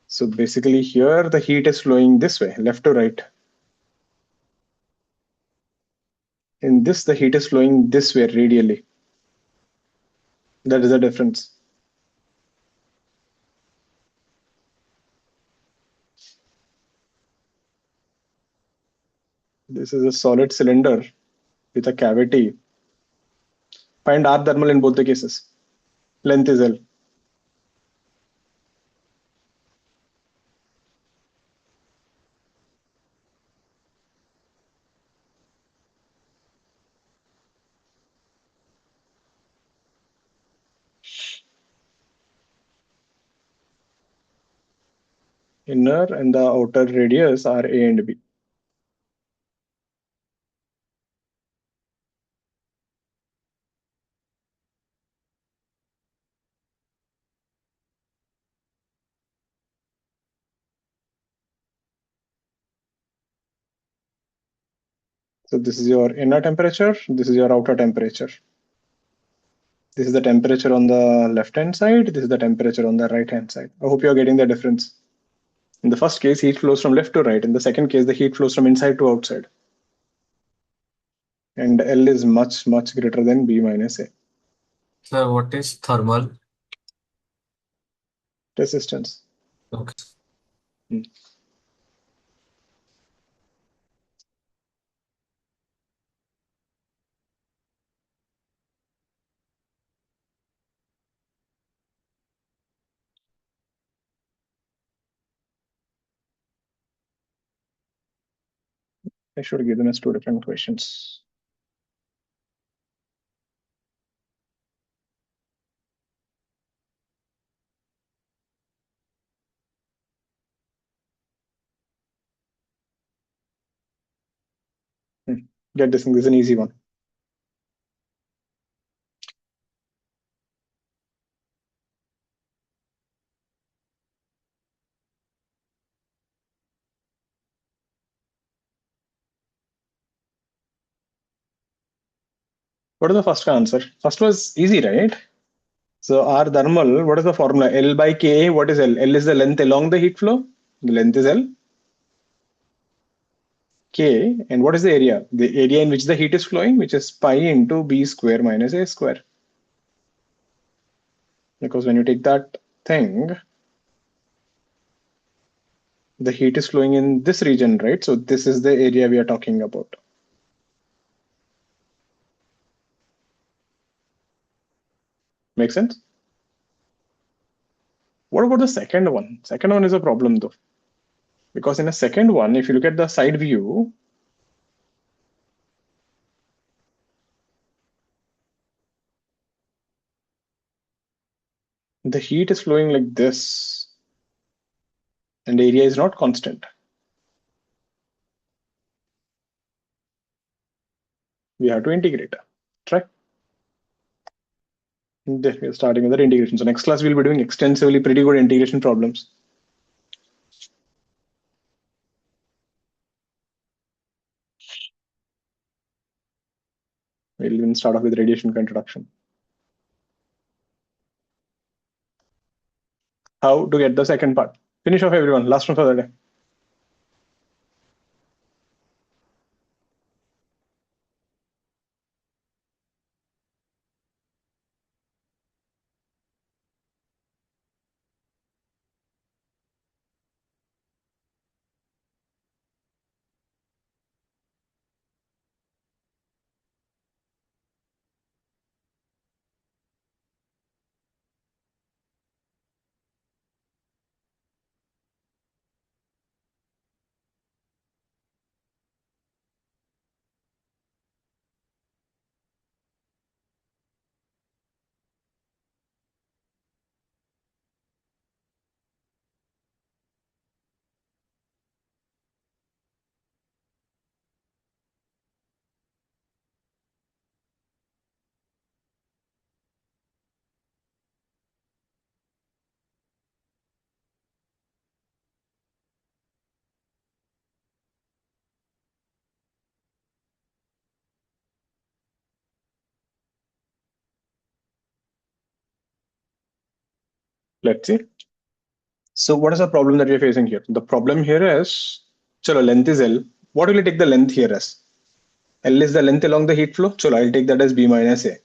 So basically here the heat is flowing this way, left to right. In this, the heat is flowing this way radially. That is the difference. This is a solid cylinder with a cavity. Find R thermal in both the cases. Length is L. Inner and the outer radius are A and B. So this is your inner temperature, this is your outer temperature. This is the temperature on the left-hand side, this is the temperature on the right-hand side. I hope you're getting the difference. In the first case, heat flows from left to right. In the second case, the heat flows from inside to outside. And L is much, much greater than B minus A. So what is thermal? Resistance. Okay. I should give them as two different questions. Get this thing, this is an easy one. What is the first answer? First was easy, right? So our thermal, what is the formula? L by Ka, what is L? L is the length along the heat flow. The length is L. K, and what is the area? The area in which the heat is flowing, which is pi into B square minus A square. Because when you take that thing, the heat is flowing in this region, right? So this is the area we are talking about. Make sense? What about the second one? Second one is a problem though. Because in a second one, if you look at the side view, the heat is flowing like this and the area is not constant. We have to integrate. Try. Then we are starting with the integration. So next class we'll be doing extensively pretty good integration problems. We'll even start off with radiation introduction. How to get the second part. Finish off everyone. Last one for the day. Let's see. So what is the problem that we're facing here? The problem here is, chalo, length is L. What will you take the length here as? L is the length along the heat flow. Chalo, I'll take that as B minus A.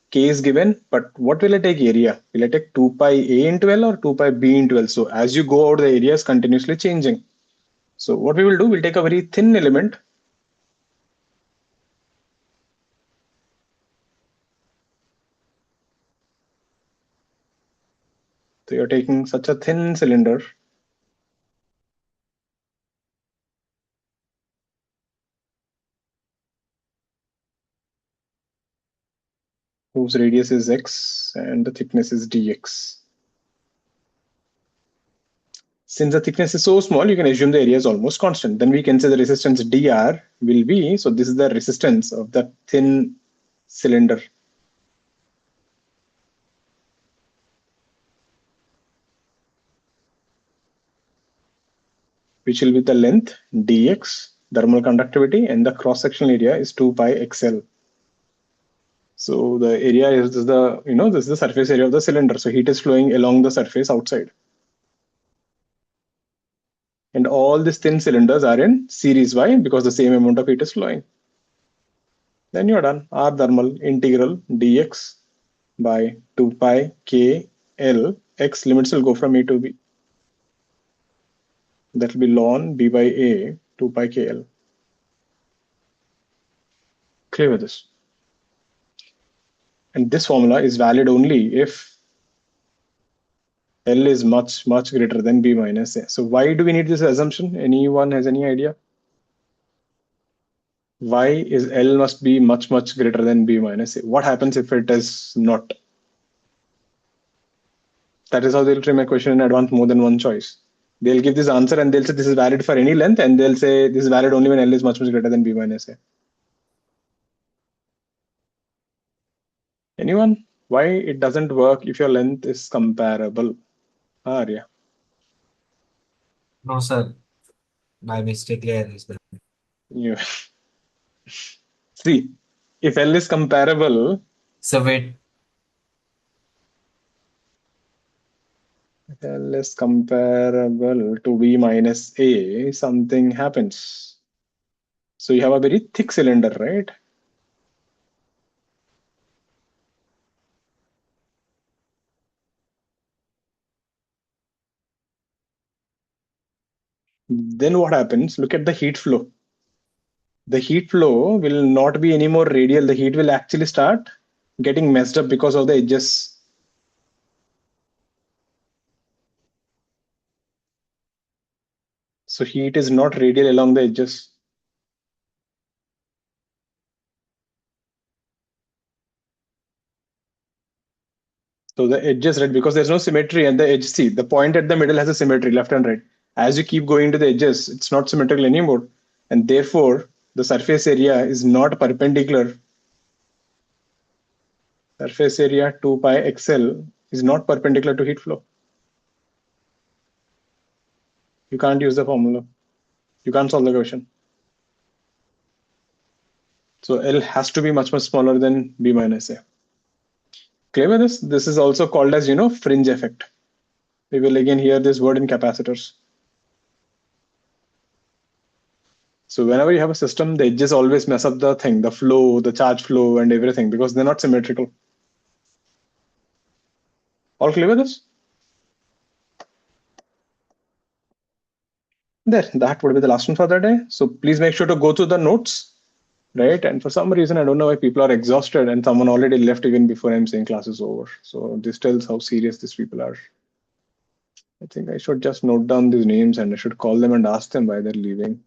K is given, but what will I take area? Will I take 2 pi A into L or 2 pi B into L? So as you go out, the area is continuously changing. So what we will do, we'll take a very thin element. So you're taking such a thin cylinder. Whose radius is X and the thickness is dx. Since the thickness is so small, you can assume the area is almost constant. Then we can say the resistance dr will be, so this is the resistance of the thin cylinder. Which will be the length dx thermal conductivity, and the cross-sectional area is 2 pi xl. So the area is this is the surface area of the cylinder. So heat is flowing along the surface outside. And all these thin cylinders are in series. Why? Because the same amount of heat is flowing. Then you're done. R thermal integral dx by 2 pi k L x limits will go from A to B. That will be ln B by A 2 pi k L. Clear with this? And this formula is valid only if L is much, much greater than B minus A. So why do we need this assumption? Anyone has any idea? Why is L must be much, much greater than B minus A? What happens if it is not? That is how they'll frame a question in advance, more than one choice. They'll give this answer and they'll say this is valid for any length, and they'll say this is valid only when L is much, much greater than B minus A. Anyone? Why it doesn't work if your length is comparable? Arya. No, sir. By mistakenly I raised that. You. See, if L is comparable, So wait, L is comparable to B minus A, something happens. So you have a very thick cylinder, right? Then what happens? Look at the heat flow. The heat flow will not be any more radial. The heat will actually start getting messed up because of the edges. So heat is not radial along the edges. So the edges, right, because there's no symmetry and the edge, see, the point at the middle has a symmetry, left and right. As you keep going to the edges, it's not symmetrical anymore. And therefore, the surface area is not perpendicular. Surface area 2 pi xl is not perpendicular to heat flow. You can't use the formula. You can't solve the question. So L has to be much, much smaller than B minus A. Clear with this? This is also called as, fringe effect. We will again hear this word in capacitors. So whenever you have a system, the edges always mess up the thing, the flow, the charge flow, and everything, because they're not symmetrical. All clear with this? There, that would be the last one for the day. So please make sure to go through the notes, right? And for some reason, I don't know why people are exhausted and someone already left even before I'm saying class is over. So this tells how serious these people are. I think I should just note down these names and I should call them and ask them why they're leaving.